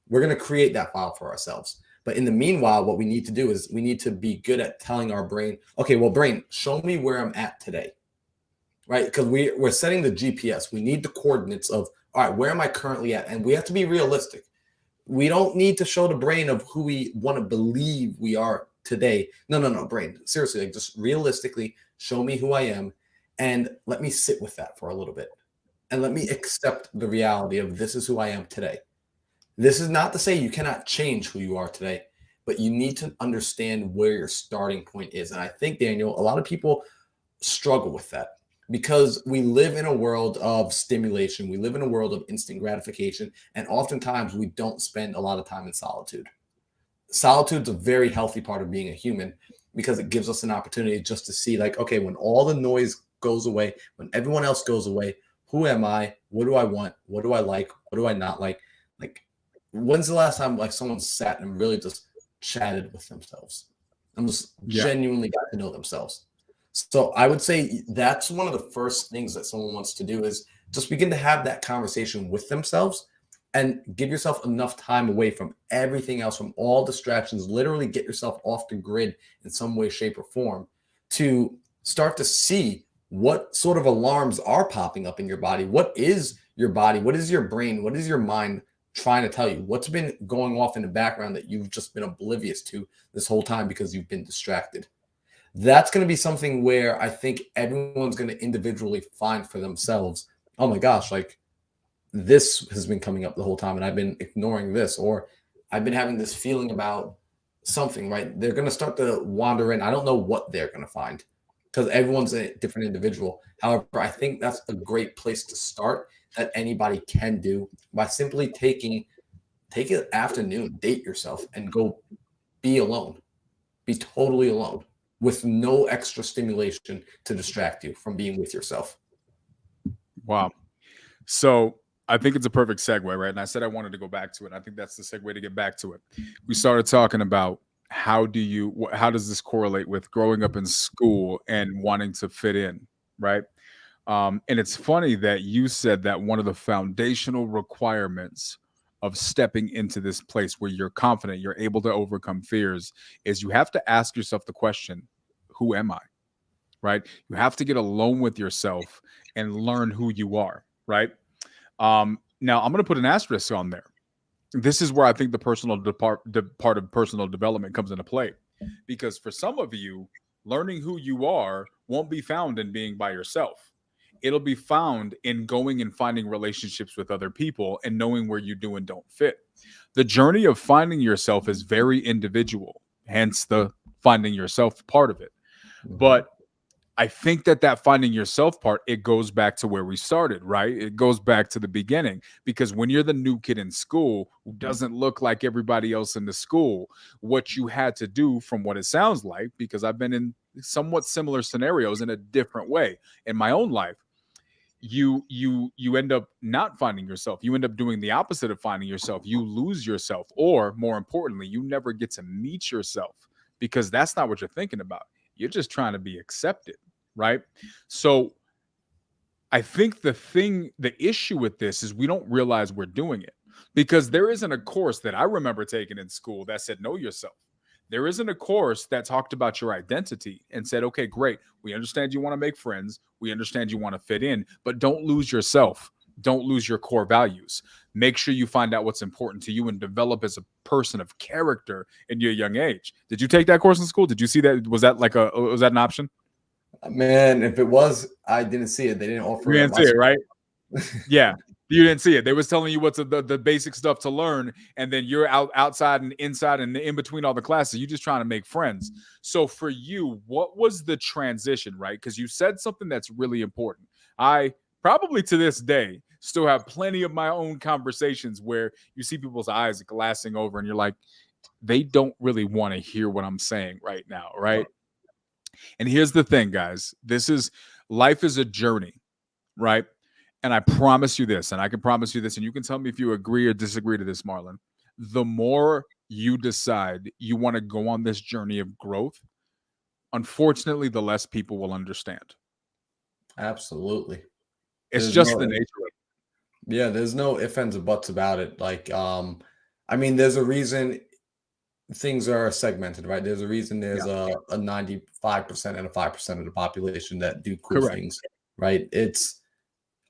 We're going to create that file for ourselves. But in the meanwhile, what we need to do is we need to be good at telling our brain, okay, well, brain, show me where I'm at today, right? Because we're setting the GPS. We need the coordinates of, all right, where am I currently at? And we have to be realistic. We don't need to show the brain of who we want to believe we are today. No, brain. Seriously, like just realistically show me who I am and let me sit with that for a little bit. And let me accept the reality of this is who I am today. This is not to say you cannot change who you are today, but you need to understand where your starting point is. And I think, Daniel, a lot of people struggle with that because we live in a world of stimulation. We live in a world of instant gratification. And oftentimes we don't spend a lot of time in solitude. Solitude is a very healthy part of being a human because it gives us an opportunity just to see like, okay, when all the noise goes away, when everyone else goes away, who am I? What do I want? What do I like? What do I not like? Like, when's the last time like someone sat and really just chatted with themselves and just genuinely got to know themselves? So I would say that's one of the first things that someone wants to do is just begin to have that conversation with themselves and give yourself enough time away from everything else, from all distractions, literally get yourself off the grid in some way, shape, or form to start to see what sort of alarms are popping up in your body. What is your body? What is your brain? What is your mind trying to tell you? What's been going off in the background that you've just been oblivious to this whole time because you've been distracted? That's going to be something where I think everyone's going to individually find for themselves, oh my gosh, like this has been coming up the whole time and I've been ignoring this, or I've been having this feeling about something, right? They're going to start to wander in. I don't know what they're going to find because everyone's a different individual. However, I think that's a great place to start that anybody can do by simply take an afternoon, date yourself and go be alone, be totally alone with no extra stimulation to distract you from being with yourself. Wow. So I think it's a perfect segue, right? And I said I wanted to go back to it. I think that's the segue to get back to it. We started talking about how does this correlate with growing up in school and wanting to fit in, right? And it's funny that you said that one of the foundational requirements of stepping into this place where you're confident, you're able to overcome fears, is you have to ask yourself the question, who am I? Right? You have to get alone with yourself and learn who you are, right? Now I'm going to put an asterisk on there. This is where I think the part of personal development comes into play, because for some of you, learning who you are won't be found in being by yourself. It'll be found in going and finding relationships with other people and knowing where you do and don't fit. The journey of finding yourself is very individual, hence the finding yourself part of it. But I think that finding yourself part, it goes back to where we started, right? It goes back to the beginning, because when you're the new kid in school who doesn't look like everybody else in the school, what you had to do, from what it sounds like, because I've been in somewhat similar scenarios in a different way in my own life, you end up not finding yourself. You end up doing the opposite of finding yourself. You lose yourself, or more importantly, you never get to meet yourself, because that's not what you're thinking about. You're just trying to be accepted, right? So I think the issue with this is we don't realize we're doing it, because there isn't a course that I remember taking in school that said know yourself. There isn't a course that talked about your identity and said, okay, great, we understand you want to make friends, we understand you want to fit in, but don't lose yourself. Don't lose your core values. Make sure you find out what's important to you and develop as a person of character in your young age. Did you take that course in school? Did you see that? Was that an option? Man, if it was, I didn't see it. They didn't offer it. You didn't see it, right? Yeah. You didn't see it. They was telling you what's the basic stuff to learn, and then you're outside and inside and in between all the classes. You're just trying to make friends. So for you, what was the transition, right? Because you said something that's really important. I probably to this day still have plenty of my own conversations where you see people's eyes glassing over and you're like, they don't really want to hear what I'm saying right now, right? And here's the thing, guys. Life is a journey. right? And I promise you this, and I can promise you this, and you can tell me if you agree or disagree to this, Marlon. The more you decide you want to go on this journey of growth, unfortunately, the less people will understand. Absolutely. It's There's just no the nature of it. Yeah, there's no ifs, ands, or buts about it. Like, I mean, there's a reason things are segmented, right? There's a reason there's Yeah, a 95% and a 5% of the population that do cool correct. things, right? It's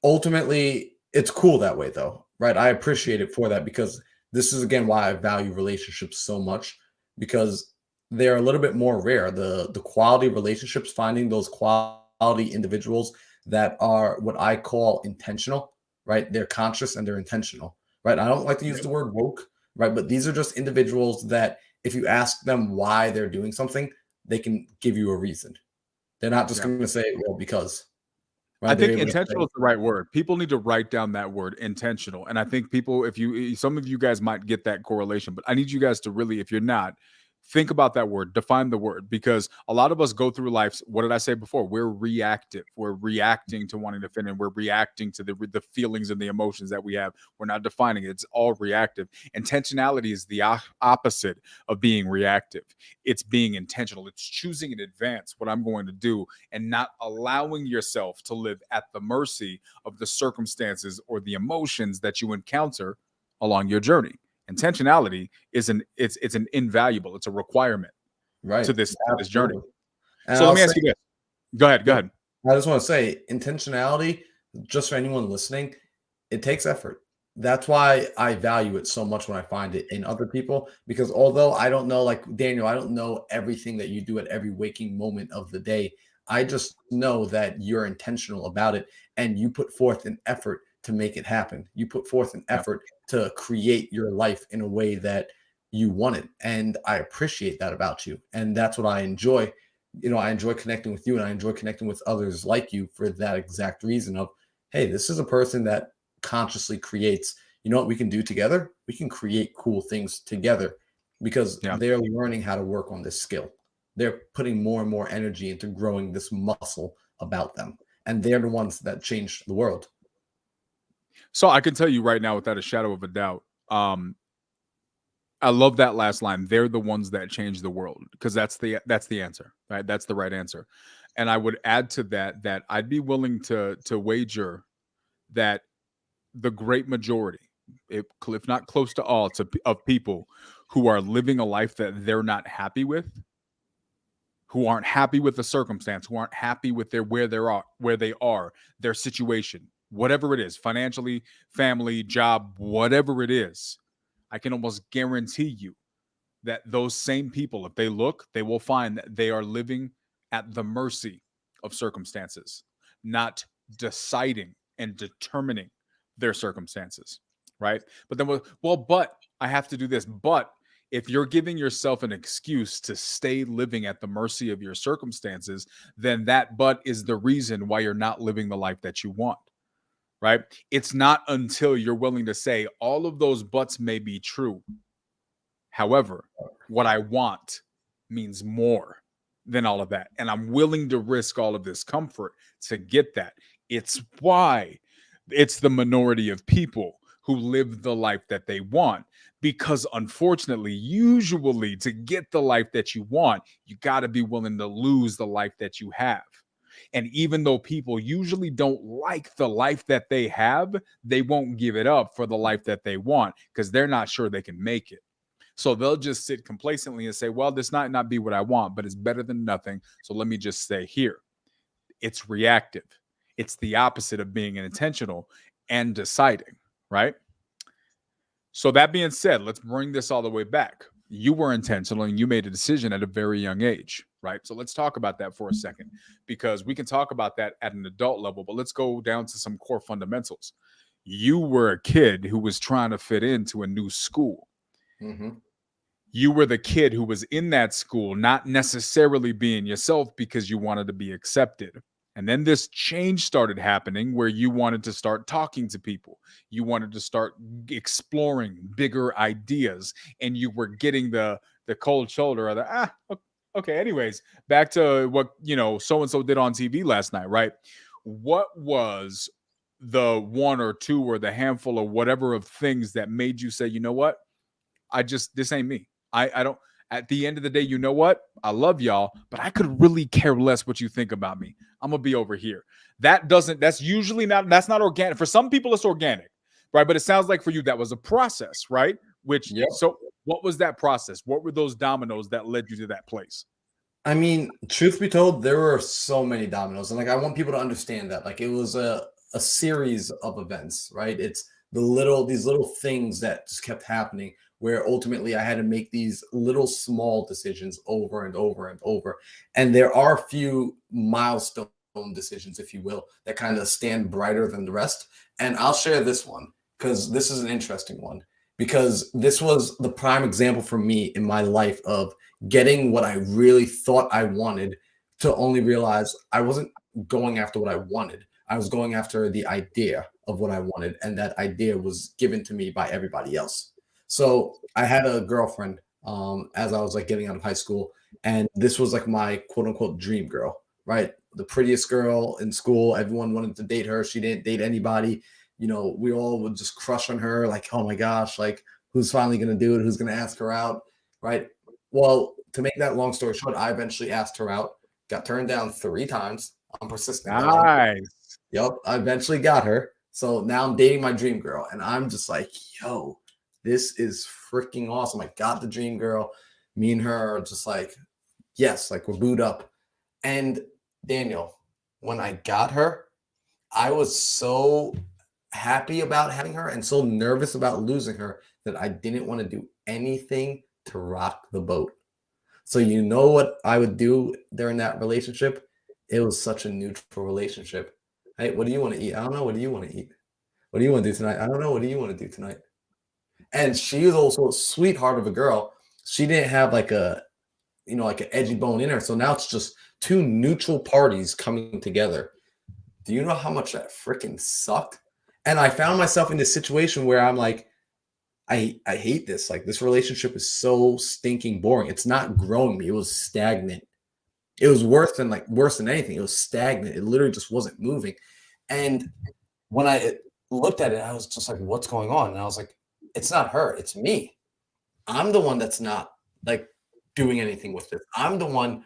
ultimately it's cool that way though, right? I appreciate it for that because this is again why I value relationships so much because they're a little bit more rare. The quality relationships, finding those quality individuals that are what I call intentional, right? They're conscious and they're intentional, right? I don't like to use Yep. the word woke, right? But these are just individuals that if you ask them why they're doing something, they can give you a reason. They're not just Yeah. going to say, well, because, I right? They're think able to intentional say, is the right word. People need to write down that word, intentional. And I think people, if you, some of you guys might get that correlation, but I need you guys to really, if you're not, think about that word, define the word, because a lot of us go through life. What did I say before? We're reactive. We're reacting to wanting to fit in. We're reacting to the feelings and the emotions that we have. We're not defining it. It's all reactive. Intentionality is the opposite of being reactive. It's being intentional. It's choosing in advance what I'm going to do and not allowing yourself to live at the mercy of the circumstances or the emotions that you encounter along your journey. Intentionality is it's an invaluable, it's a requirement right, to this journey. absolutely. And So let I'll me say, ask you this. Go ahead, go yeah, ahead. I just want to say intentionality, just for anyone listening, it takes effort. That's why I value it so much when I find it in other people. Because although I don't know, like Daniel, I don't know everything that you do at every waking moment of the day. I just know that you're intentional about it and you put forth an effort to make it happen. You put forth an Yeah. effort to create your life in a way that you want it. And I appreciate that about you. And that's what I enjoy. I enjoy connecting with you and I enjoy connecting with others like you for that exact reason of, hey, this is a person that consciously creates, you know what we can do together? We can create cool things together because Yeah. they're learning how to work on this skill. They're putting more and more energy into growing this muscle about them. And they're the ones that change the world. So I can tell you right now without a shadow of a doubt, I love that last line. They're the ones that change the world because that's the answer, right? That's the right answer. And I would add to that that I'd be willing to wager that the great majority, if not close to all, of people who are living a life that they're not happy with, who aren't happy with the circumstance, who aren't happy with where they are, their situation, whatever it is, financially, family, job, whatever it is, I can almost guarantee you that those same people, if they look, they will find that they are living at the mercy of circumstances, not deciding and determining their circumstances, right? But then, but I have to do this. But if you're giving yourself an excuse to stay living at the mercy of your circumstances, then that but is the reason why you're not living the life that you want, right? It's not until you're willing to say all of those buts may be true. However, what I want means more than all of that. And I'm willing to risk all of this comfort to get that. It's why it's the minority of people who live the life that they want. Because unfortunately, usually to get the life that you want, you got to be willing to lose the life that you have. And even though people usually don't like the life that they have, they won't give it up for the life that they want because they're not sure they can make it. So they'll just sit complacently and say, well, this might not be what I want, but it's better than nothing. So let me just stay here. It's reactive. It's the opposite of being intentional and deciding, right? So that being said, let's bring this all the way back. You were intentional and you made a decision at a very young age, right? So let's talk about that for a second because we can talk about that at an adult level, but let's go down to some core fundamentals. You were a kid who was trying to fit into a new school. Mm-hmm. You were the kid who was in that school, not necessarily being yourself because you wanted to be accepted. And then this change started happening where you wanted to start talking to people. You wanted to start exploring bigger ideas and you were getting the cold shoulder of okay, anyways, back to what, so and so did on TV last night, right? what was the one or two or the handful or whatever of things that made you say, you know what? This ain't me. I don't, at the end of the day, you know what? I love y'all, but I could really care less what you think about me. I'm gonna be over here. That's usually not, that's not organic. For some people, it's organic, right? But it sounds like for you, that was a process, right? Yep. So what was that process? What were those dominoes that led you to that place? I mean, truth be told, there were so many dominoes, and like I want people to understand that like it was a series of events, right? It's these little things that just kept happening where ultimately I had to make these little small decisions over and over and over. And there are a few milestone decisions, if you will, that kind of stand brighter than the rest. And I'll share this one because this is an interesting one because this was the prime example for me in my life of getting what I really thought I wanted to only realize I wasn't going after what I wanted. I was going after the idea of what I wanted, and that idea was given to me by everybody else. So I had a girlfriend as I was like getting out of high school, and this was like my quote unquote dream girl, right? The prettiest girl in school. Everyone wanted to date her. She didn't date anybody. You know, we all would just crush on her, like, oh my gosh, like who's finally gonna do it? Who's gonna ask her out? Right. Well, to make that long story short, I eventually asked her out, got turned down 3 times. I'm persistent. Nice. Yep, I eventually got her. So now I'm dating my dream girl, and I'm just like, yo, this is freaking awesome. I got the dream girl. Me and her are just like, yes, like we're booed up. And Daniel, when I got her, I was so happy about having her and so nervous about losing her that I didn't want to do anything to rock the boat. So you know what I would do during that relationship? It was such a neutral relationship. Hey, what do you want to eat? I don't know. What do you want to eat? What do you want to do tonight? I don't know. What do you want to do tonight? And she was also a sweetheart of a girl. She didn't have like like an edgy bone in her. So now it's just two neutral parties coming together. Do you know how much that freaking sucked? And I found myself in this situation where I'm like, I hate this. Like this relationship is so stinking boring. It's not growing me. It was stagnant. It was worse than anything. It was stagnant. It literally just wasn't moving. And when I looked at it, I was just like, what's going on? And I was like, it's not her, it's me. I'm the one that's not like doing anything with it. I'm the one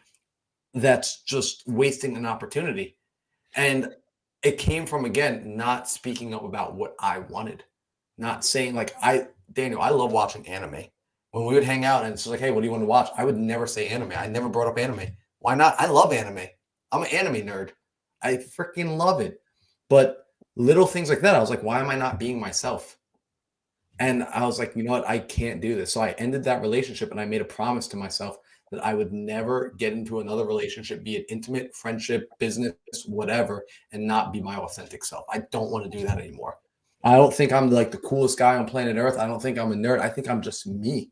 that's just wasting an opportunity. And it came from, again, not speaking up about what I wanted, not saying like, Daniel, I love watching anime. When we would hang out and it's like, hey, what do you want to watch? I would never say anime. I never brought up anime. Why not? I love anime. I'm an anime nerd. I freaking love it. But little things like that, I was like, why am I not being myself? And I was like, you know what? I can't do this. So I ended that relationship and I made a promise to myself that I would never get into another relationship, be it intimate, friendship, business, whatever, and not be my authentic self. I don't want to do that anymore. I don't think I'm like the coolest guy on planet Earth. I don't think I'm a nerd. I think I'm just me.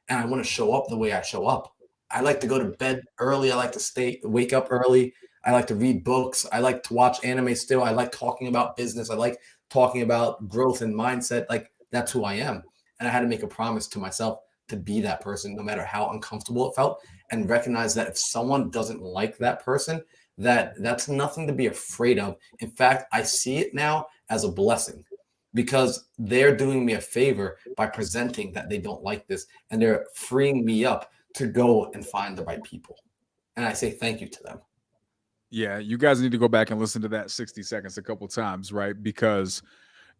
And I want to show up the way I show up. I like to go to bed early. I like to wake up early. I like to read books. I like to watch anime still. I like talking about business. I like talking about growth and mindset. Like that's who I am. And I had to make a promise to myself to be that person, no matter how uncomfortable it felt, and recognize that if someone doesn't like that person, that's nothing to be afraid of. In fact, I see it now as a blessing because they're doing me a favor by presenting that they don't like this, and they're freeing me up to go and find the right people. And I say thank you to them. Yeah, you guys need to go back and listen to that 60 seconds a couple times, right? Because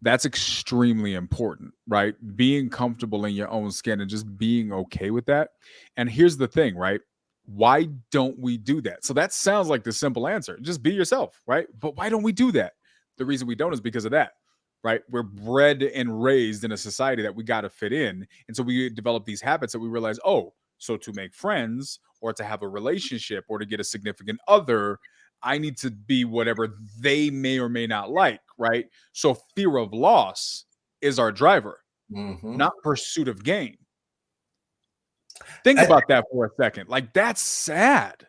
that's extremely important, right? Being comfortable in your own skin and just being okay with that. And here's the thing, right? Why don't we do that? So that sounds like the simple answer. Just be yourself, right? But why don't we do that? The reason we don't is because of that, right? We're bred and raised in a society that we got to fit in. And so we develop these habits that we realize, oh, so to make friends or to have a relationship or to get a significant other, I need to be whatever they may or may not like, right? So fear of loss is our driver, not pursuit of gain. Think about that for a second. Like that's sad.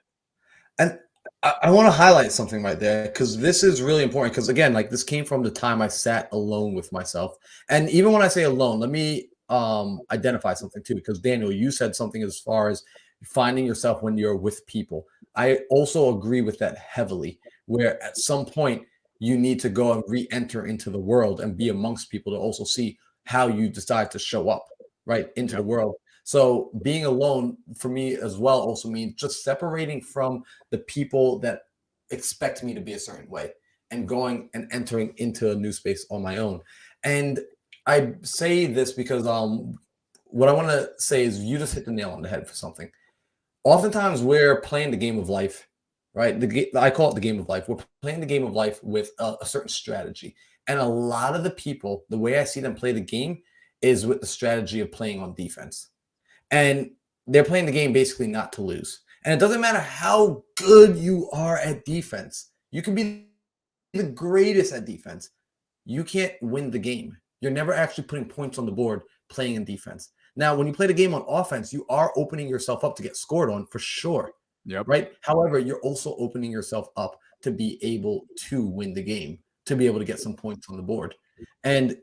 And I want to highlight something right there because this is really important. Because again, like this came from the time I sat alone with myself. And even when I say alone, let me identify something too. Because Daniel, you said something as far as finding yourself when you're with people. I also agree with that heavily, where at some point you need to go and re-enter into the world and be amongst people to also see how you decide to show up right into the world. So being alone for me as well also means just separating from the people that expect me to be a certain way and going and entering into a new space on my own. And I say this because what I want to say is you just hit the nail on the head for something. Oftentimes we're playing the game of life, right? I call it the game of life. We're playing the game of life with a certain strategy. And a lot of the people, the way I see them play the game is with the strategy of playing on defense. And they're playing the game basically not to lose. And it doesn't matter how good you are at defense. You can be the greatest at defense. You can't win the game. You're never actually putting points on the board playing in defense. Now, when you play the game on offense, you are opening yourself up to get scored on for sure. Yep. Right. However, you're also opening yourself up to be able to win the game, to be able to get some points on the board. And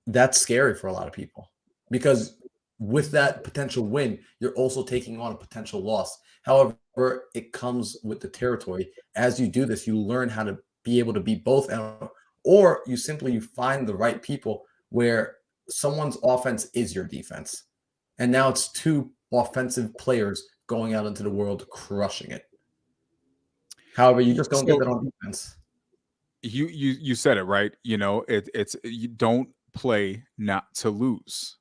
that's scary for a lot of people because with that potential win, you're also taking on a potential loss. However, it comes with the territory. As you do this, you learn how to be able to be both, or you find the right people where someone's offense is your defense. And now it's two offensive players going out into the world crushing it. However, you just don't get that on defense. You said it right. You know, it's you don't play not to lose.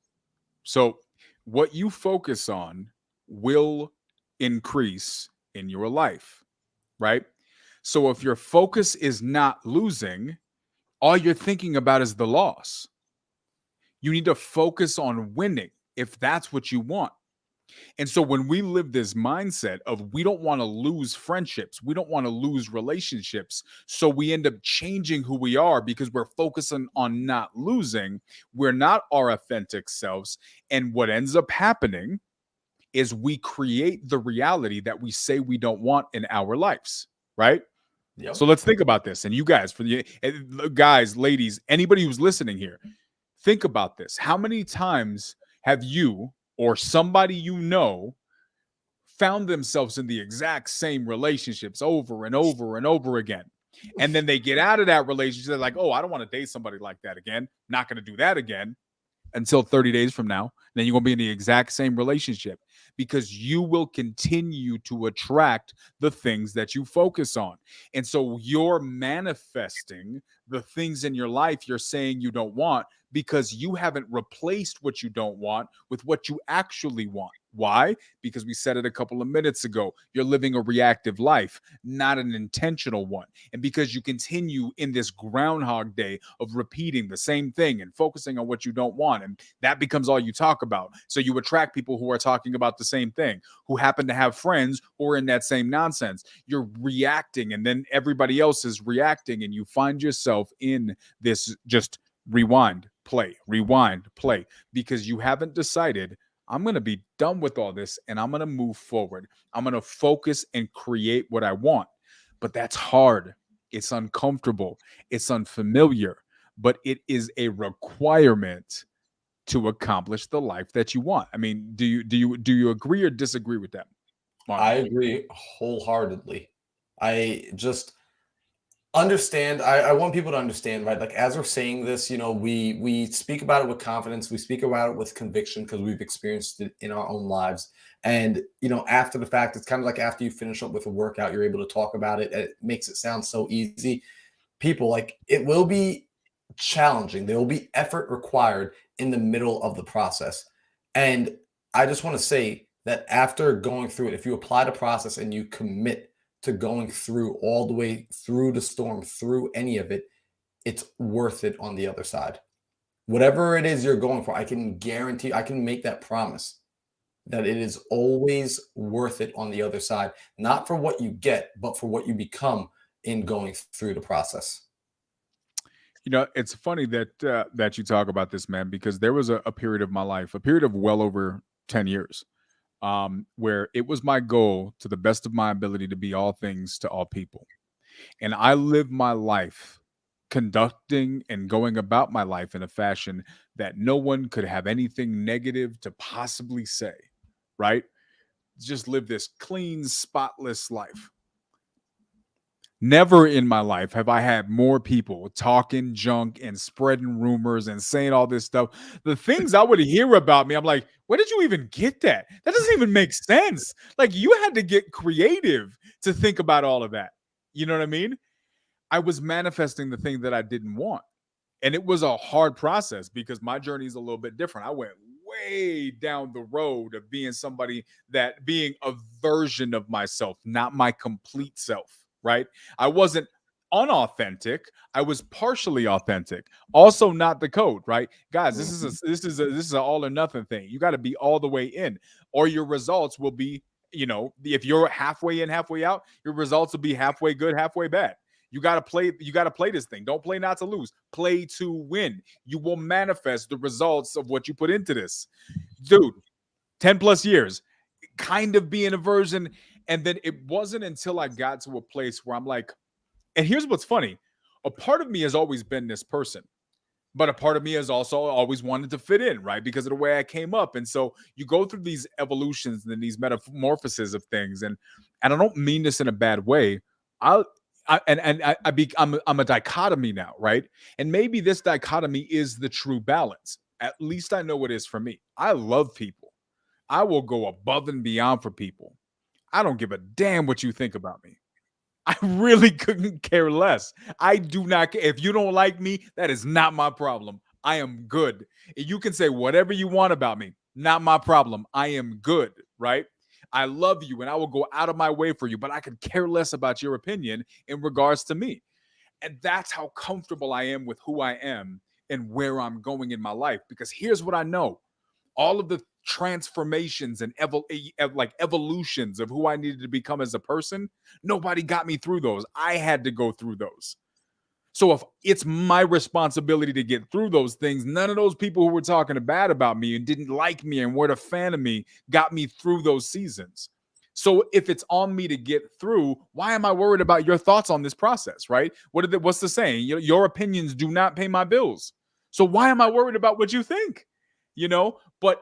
So what you focus on will increase in your life, right? So if your focus is not losing, all you're thinking about is the loss. You need to focus on winning if that's what you want. And so when we live this mindset of we don't want to lose friendships, we don't want to lose relationships, so we end up changing who we are because we're focusing on not losing, we're not our authentic selves. And what ends up happening is we create the reality that we say we don't want in our lives, right? Yep. So let's think about this. And you guys, for the guys, ladies, anybody who's listening here, think about this. How many times have you or somebody you know found themselves in the exact same relationships over and over and over again? And then they get out of that relationship, they're like, oh, I don't want to date somebody like that again. Not going to do that again until 30 days from now. Then you're going to be in the exact same relationship because you will continue to attract the things that you focus on. And so you're manifesting the things in your life you're saying you don't want because you haven't replaced what you don't want with what you actually want. Why? Because we said it a couple of minutes ago. You're living a reactive life, not an intentional one. And because you continue in this Groundhog Day of repeating the same thing and focusing on what you don't want, and that becomes all you talk about. So you attract people who are talking about the same thing, who happen to have friends who are in that same nonsense. You're reacting, and then everybody else is reacting, and you find yourself in this just rewind, play, because you haven't decided, I'm going to be done with all this and I'm going to move forward. I'm going to focus and create what I want. But that's hard. It's uncomfortable. It's unfamiliar, but it is a requirement to accomplish the life that you want. I mean, do you agree or disagree with that, Marlon? I agree wholeheartedly. I just understand. I want people to understand, right? Like as we're saying this, you know, we speak about it with confidence. We speak about it with conviction because we've experienced it in our own lives. And, you know, after the fact, it's kind of like after you finish up with a workout, you're able to talk about it. It makes it sound so easy. People, like, it will be challenging. There will be effort required in the middle of the process. And I just want to say that after going through it, if you apply the process and you commit to going through all the way through the storm, through any of it, it's worth it on the other side. Whatever it is you're going for, I can guarantee, I can make that promise that it is always worth it on the other side, not for what you get, but for what you become in going through the process. You know, it's funny that that you talk about this, man, because there was a period of my life, a period of well over 10 years, where it was my goal to the best of my ability to be all things to all people. And I lived my life conducting and going about my life in a fashion that no one could have anything negative to possibly say, right? Just live this clean, spotless life. Never in my life have I had more people talking junk and spreading rumors and saying all this stuff. The things I would hear about me, I'm like, where did you even get that? That doesn't even make sense. Like, you had to get creative to think about all of that. You know what I mean? I was manifesting the thing that I didn't want. And it was a hard process because my journey is a little bit different. I went way down the road of being somebody that being a version of myself, not my complete self, right? I wasn't unauthentic. I was partially authentic. Also not the code, right? Guys, this is an all or nothing thing. You got to be all the way in or your results will be, if you're halfway in, halfway out, your results will be halfway good, halfway bad. You got to play this thing. Don't play not to lose. Play to win. You will manifest the results of what you put into this. Dude, 10 plus years, kind of being a version. And then it wasn't until I got to a place where I'm like, and here's what's funny. A part of me has always been this person. But a part of me has also always wanted to fit in, right? Because of the way I came up. And so you go through these evolutions and these metamorphoses of things. And I don't mean this in a bad way. I'll I'm a dichotomy now, right? And maybe this dichotomy is the true balance. At least I know it is for me. I love people. I will go above and beyond for people. I don't give a damn what you think about me. I really couldn't care less. I do not care. If you don't like me, that is not my problem. I am good. You can say whatever you want about me. Not my problem. I am good, right? I love you and I will go out of my way for you, but I could care less about your opinion in regards to me. And that's how comfortable I am with who I am and where I'm going in my life. Because here's what I know all of the transformations and evolutions of who I needed to become as a person, nobody got me through those. I had to go through those. So if it's my responsibility to get through those things, none of those people who were talking bad about me and didn't like me and weren't a fan of me got me through those seasons. So if it's on me to get through, why am I worried about your thoughts on this process, right? What's the saying? Your opinions do not pay my bills. So why am I worried about what you think? But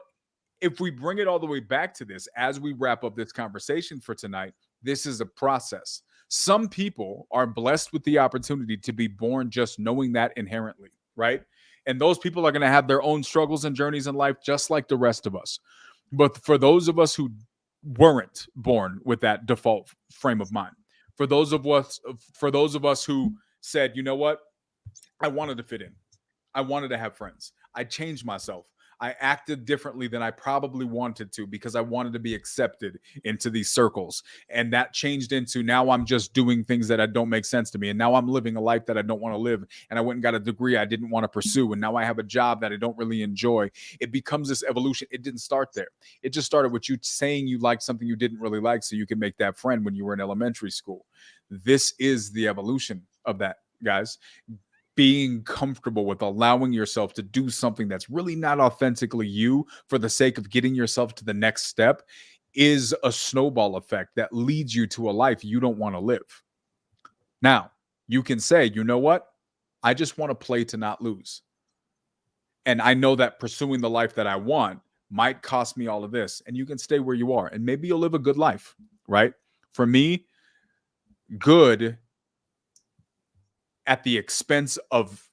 if we bring it all the way back to this, as we wrap up this conversation for tonight, this is a process. Some people are blessed with the opportunity to be born just knowing that inherently, right? And those people are going to have their own struggles and journeys in life, just like the rest of us. But for those of us who weren't born with that default frame of mind, for those of us who said, you know what, I wanted to fit in, I wanted to have friends, I changed myself, I acted differently than I probably wanted to because I wanted to be accepted into these circles. And that changed into now I'm just doing things that don't make sense to me. And now I'm living a life that I don't want to live. And I went and got a degree I didn't want to pursue. And now I have a job that I don't really enjoy. It becomes this evolution. It didn't start there. It just started with you saying you liked something you didn't really like so you could make that friend when you were in elementary school. This is the evolution of that, guys. Being comfortable with allowing yourself to do something that's really not authentically you for the sake of getting yourself to the next step is a snowball effect that leads you to a life you don't want to live. Now, you can say, you know what? I just want to play to not lose. And I know that pursuing the life that I want might cost me all of this. And you can stay where you are and maybe you'll live a good life, right? For me, good at the expense of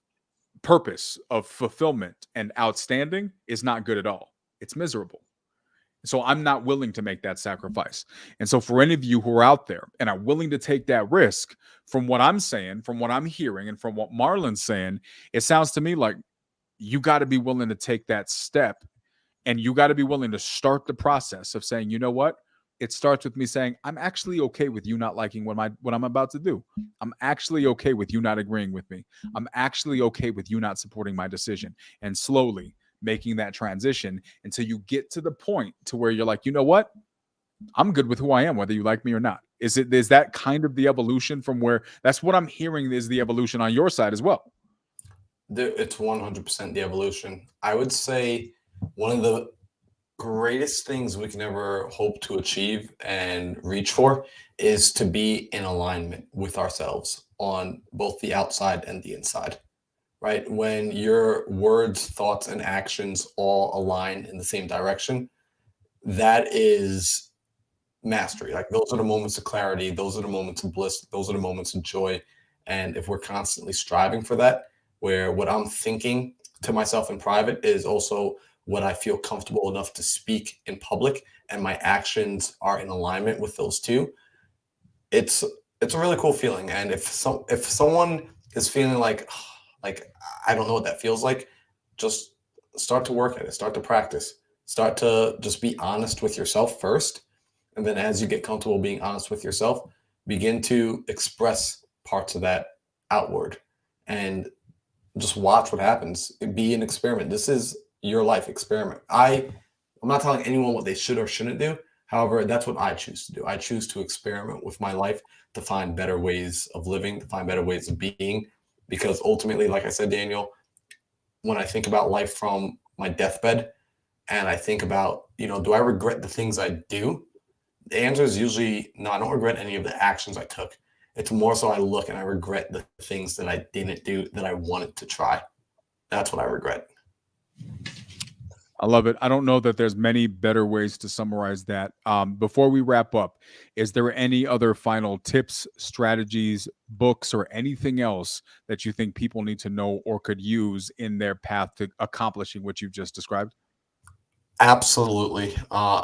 purpose, of fulfillment and outstanding is not good at all. It's miserable. So I'm not willing to make that sacrifice. And so for any of you who are out there and are willing to take that risk, from what I'm saying, from what I'm hearing, and from what Marlon's saying, it sounds to me like you got to be willing to take that step and you got to be willing to start the process of saying, you know what? It starts with me saying, I'm actually okay with you not liking what I'm about to do. I'm actually okay with you not agreeing with me. I'm actually okay with you not supporting my decision. And slowly making that transition until you get to the point to where you're like, you know what? I'm good with who I am, whether you like me or not. Is that kind of the evolution from where that's what I'm hearing is the evolution on your side as well? It's 100% the evolution. I would say one of the greatest things we can ever hope to achieve and reach for is to be in alignment with ourselves on both the outside and the inside, right? When your words, thoughts, and actions all align in the same direction, that is mastery. Like those are the moments of clarity. Those are the moments of bliss. Those are the moments of joy. And if we're constantly striving for that, where what I'm thinking to myself in private is also what I feel comfortable enough to speak in public, and my actions are in alignment with those two, it's a really cool feeling. And if someone is feeling like I don't know what that feels like, just start to work at it, start to practice, start to just be honest with yourself first. And then as you get comfortable being honest with yourself, begin to express parts of that outward and just watch what happens. Be an experiment. This is your life experiment. I'm not telling anyone what they should or shouldn't do. However, that's what I choose to do. I choose to experiment with my life to find better ways of living, to find better ways of being. Because ultimately, like I said, Daniel, when I think about life from my deathbed and I think about, do I regret the things I do? The answer is usually no, I don't regret any of the actions I took. It's more so I look and I regret the things that I didn't do that I wanted to try. That's what I regret. I love it. I don't know that there's many better ways to summarize that. Before we wrap up, is there any other final tips, strategies, books, or anything else that you think people need to know or could use in their path to accomplishing what you've just described? Absolutely.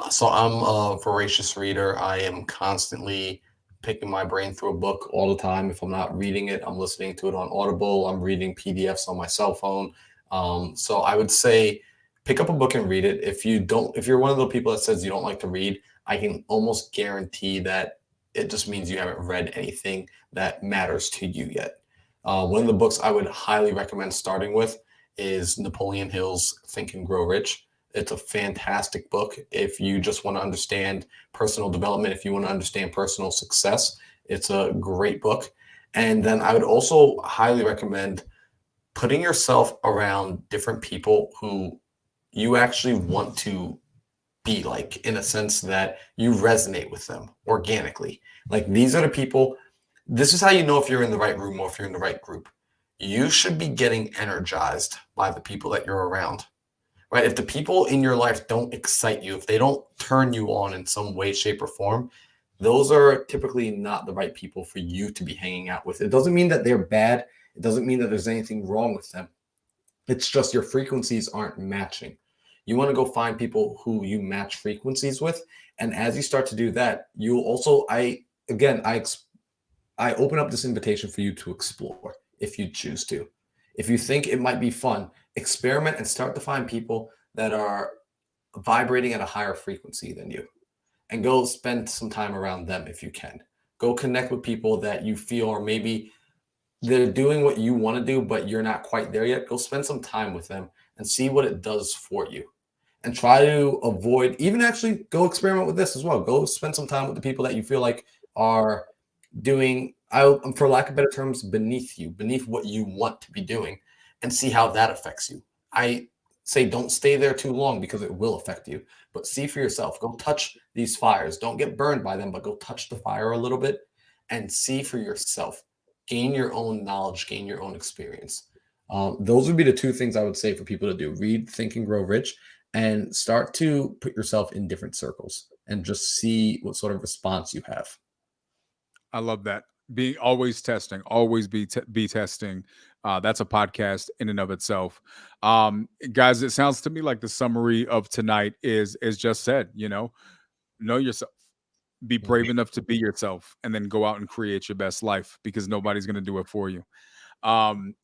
So I'm a voracious reader. I am constantly picking my brain through a book all the time. If I'm not reading it, I'm listening to it on Audible. I'm reading PDFs on my cell phone. So I would say pick up a book and read it. If you're one of the people that says you don't like to read, I can almost guarantee that it just means you haven't read anything that matters to you yet. One of the books I would highly recommend starting with is Napoleon Hill's Think and Grow Rich. It's a fantastic book. If you just want to understand personal development, if you want to understand personal success, it's a great book. And then I would also highly recommend putting yourself around different people who you actually want to be like, in a sense that you resonate with them organically. Like these are the people, this is how you know if you're in the right room or if you're in the right group. You should be getting energized by the people that you're around. Right? If the people in your life don't excite you, if they don't turn you on in some way, shape, or form, those are typically not the right people for you to be hanging out with. It doesn't mean that they're bad. It doesn't mean that there's anything wrong with them. It's just your frequencies aren't matching. You want to go find people who you match frequencies with. And as you start to do that, you'll also, I open up this invitation for you to explore if you choose to. If you think it might be fun, experiment and start to find people that are vibrating at a higher frequency than you, and go spend some time around them if you can. Go connect with people that you feel are maybe they're doing what you want to do, but you're not quite there yet. Go spend some time with them and see what it does for you. And try to avoid, even actually go experiment with this as well. Go spend some time with the people that you feel like are doing, for lack of better terms, beneath you, beneath what you want to be doing, and see how that affects you. I say don't stay there too long because it will affect you, but see for yourself. Go touch these fires. Don't get burned by them, but go touch the fire a little bit and see for yourself. Gain your own knowledge, gain your own experience. Those would be the two things I would say for people to do. Read, Think and Grow Rich, and start to put yourself in different circles and just see what sort of response you have. I love that. Be always testing, always be testing. That's a podcast in and of itself. Guys, it sounds to me like the summary of tonight is just said, know yourself, be brave enough to be yourself, and then go out and create your best life, because nobody's going to do it for you.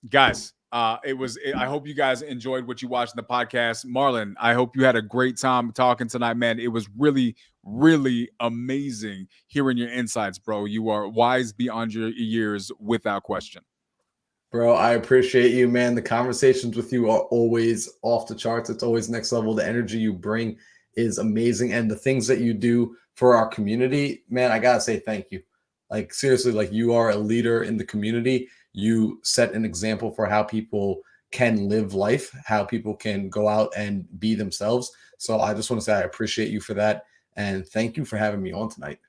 Guys, I hope you guys enjoyed what you watched in the podcast. Marlon, I hope you had a great time talking tonight, man. It was really, really amazing hearing your insights, bro. You are wise beyond your years, without question. Bro, I appreciate you, man. The conversations with you are always off the charts. It's always next level. The energy you bring is amazing. And the things that you do for our community, man, I got to say thank you. Like, seriously, like, you are a leader in the community. You set an example for how people can live life, how people can go out and be themselves. So I just want to say I appreciate you for that. And thank you for having me on tonight.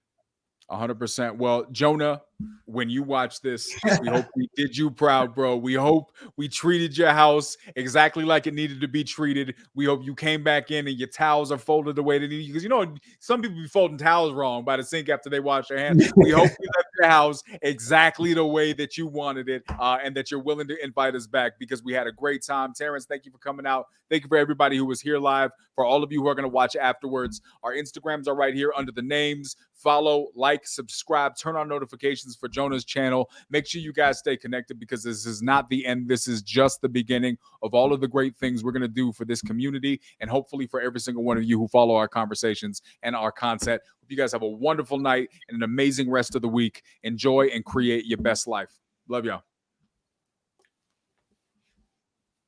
100%. Well, Jonah, when you watch this, we hope we did you proud, bro. We hope we treated your house exactly like it needed to be treated. We hope you came back in and your towels are folded the way they need, because some people be folding towels wrong by the sink after they wash their hands. We hope you left your house exactly the way that you wanted it, and that you're willing to invite us back, because we had a great time. Terrence, thank you for coming out. Thank you for everybody who was here live. For all of you who are going to watch afterwards, our Instagrams are right here under the names. Follow, like, subscribe, turn on notifications for Jonah's channel. Make sure you guys stay connected, because this is not the end. This is just the beginning of all of the great things we're going to do for this community, and hopefully for every single one of you who follow our conversations and our content. Hope you guys have a wonderful night and an amazing rest of the week. Enjoy and create your best life. Love y'all.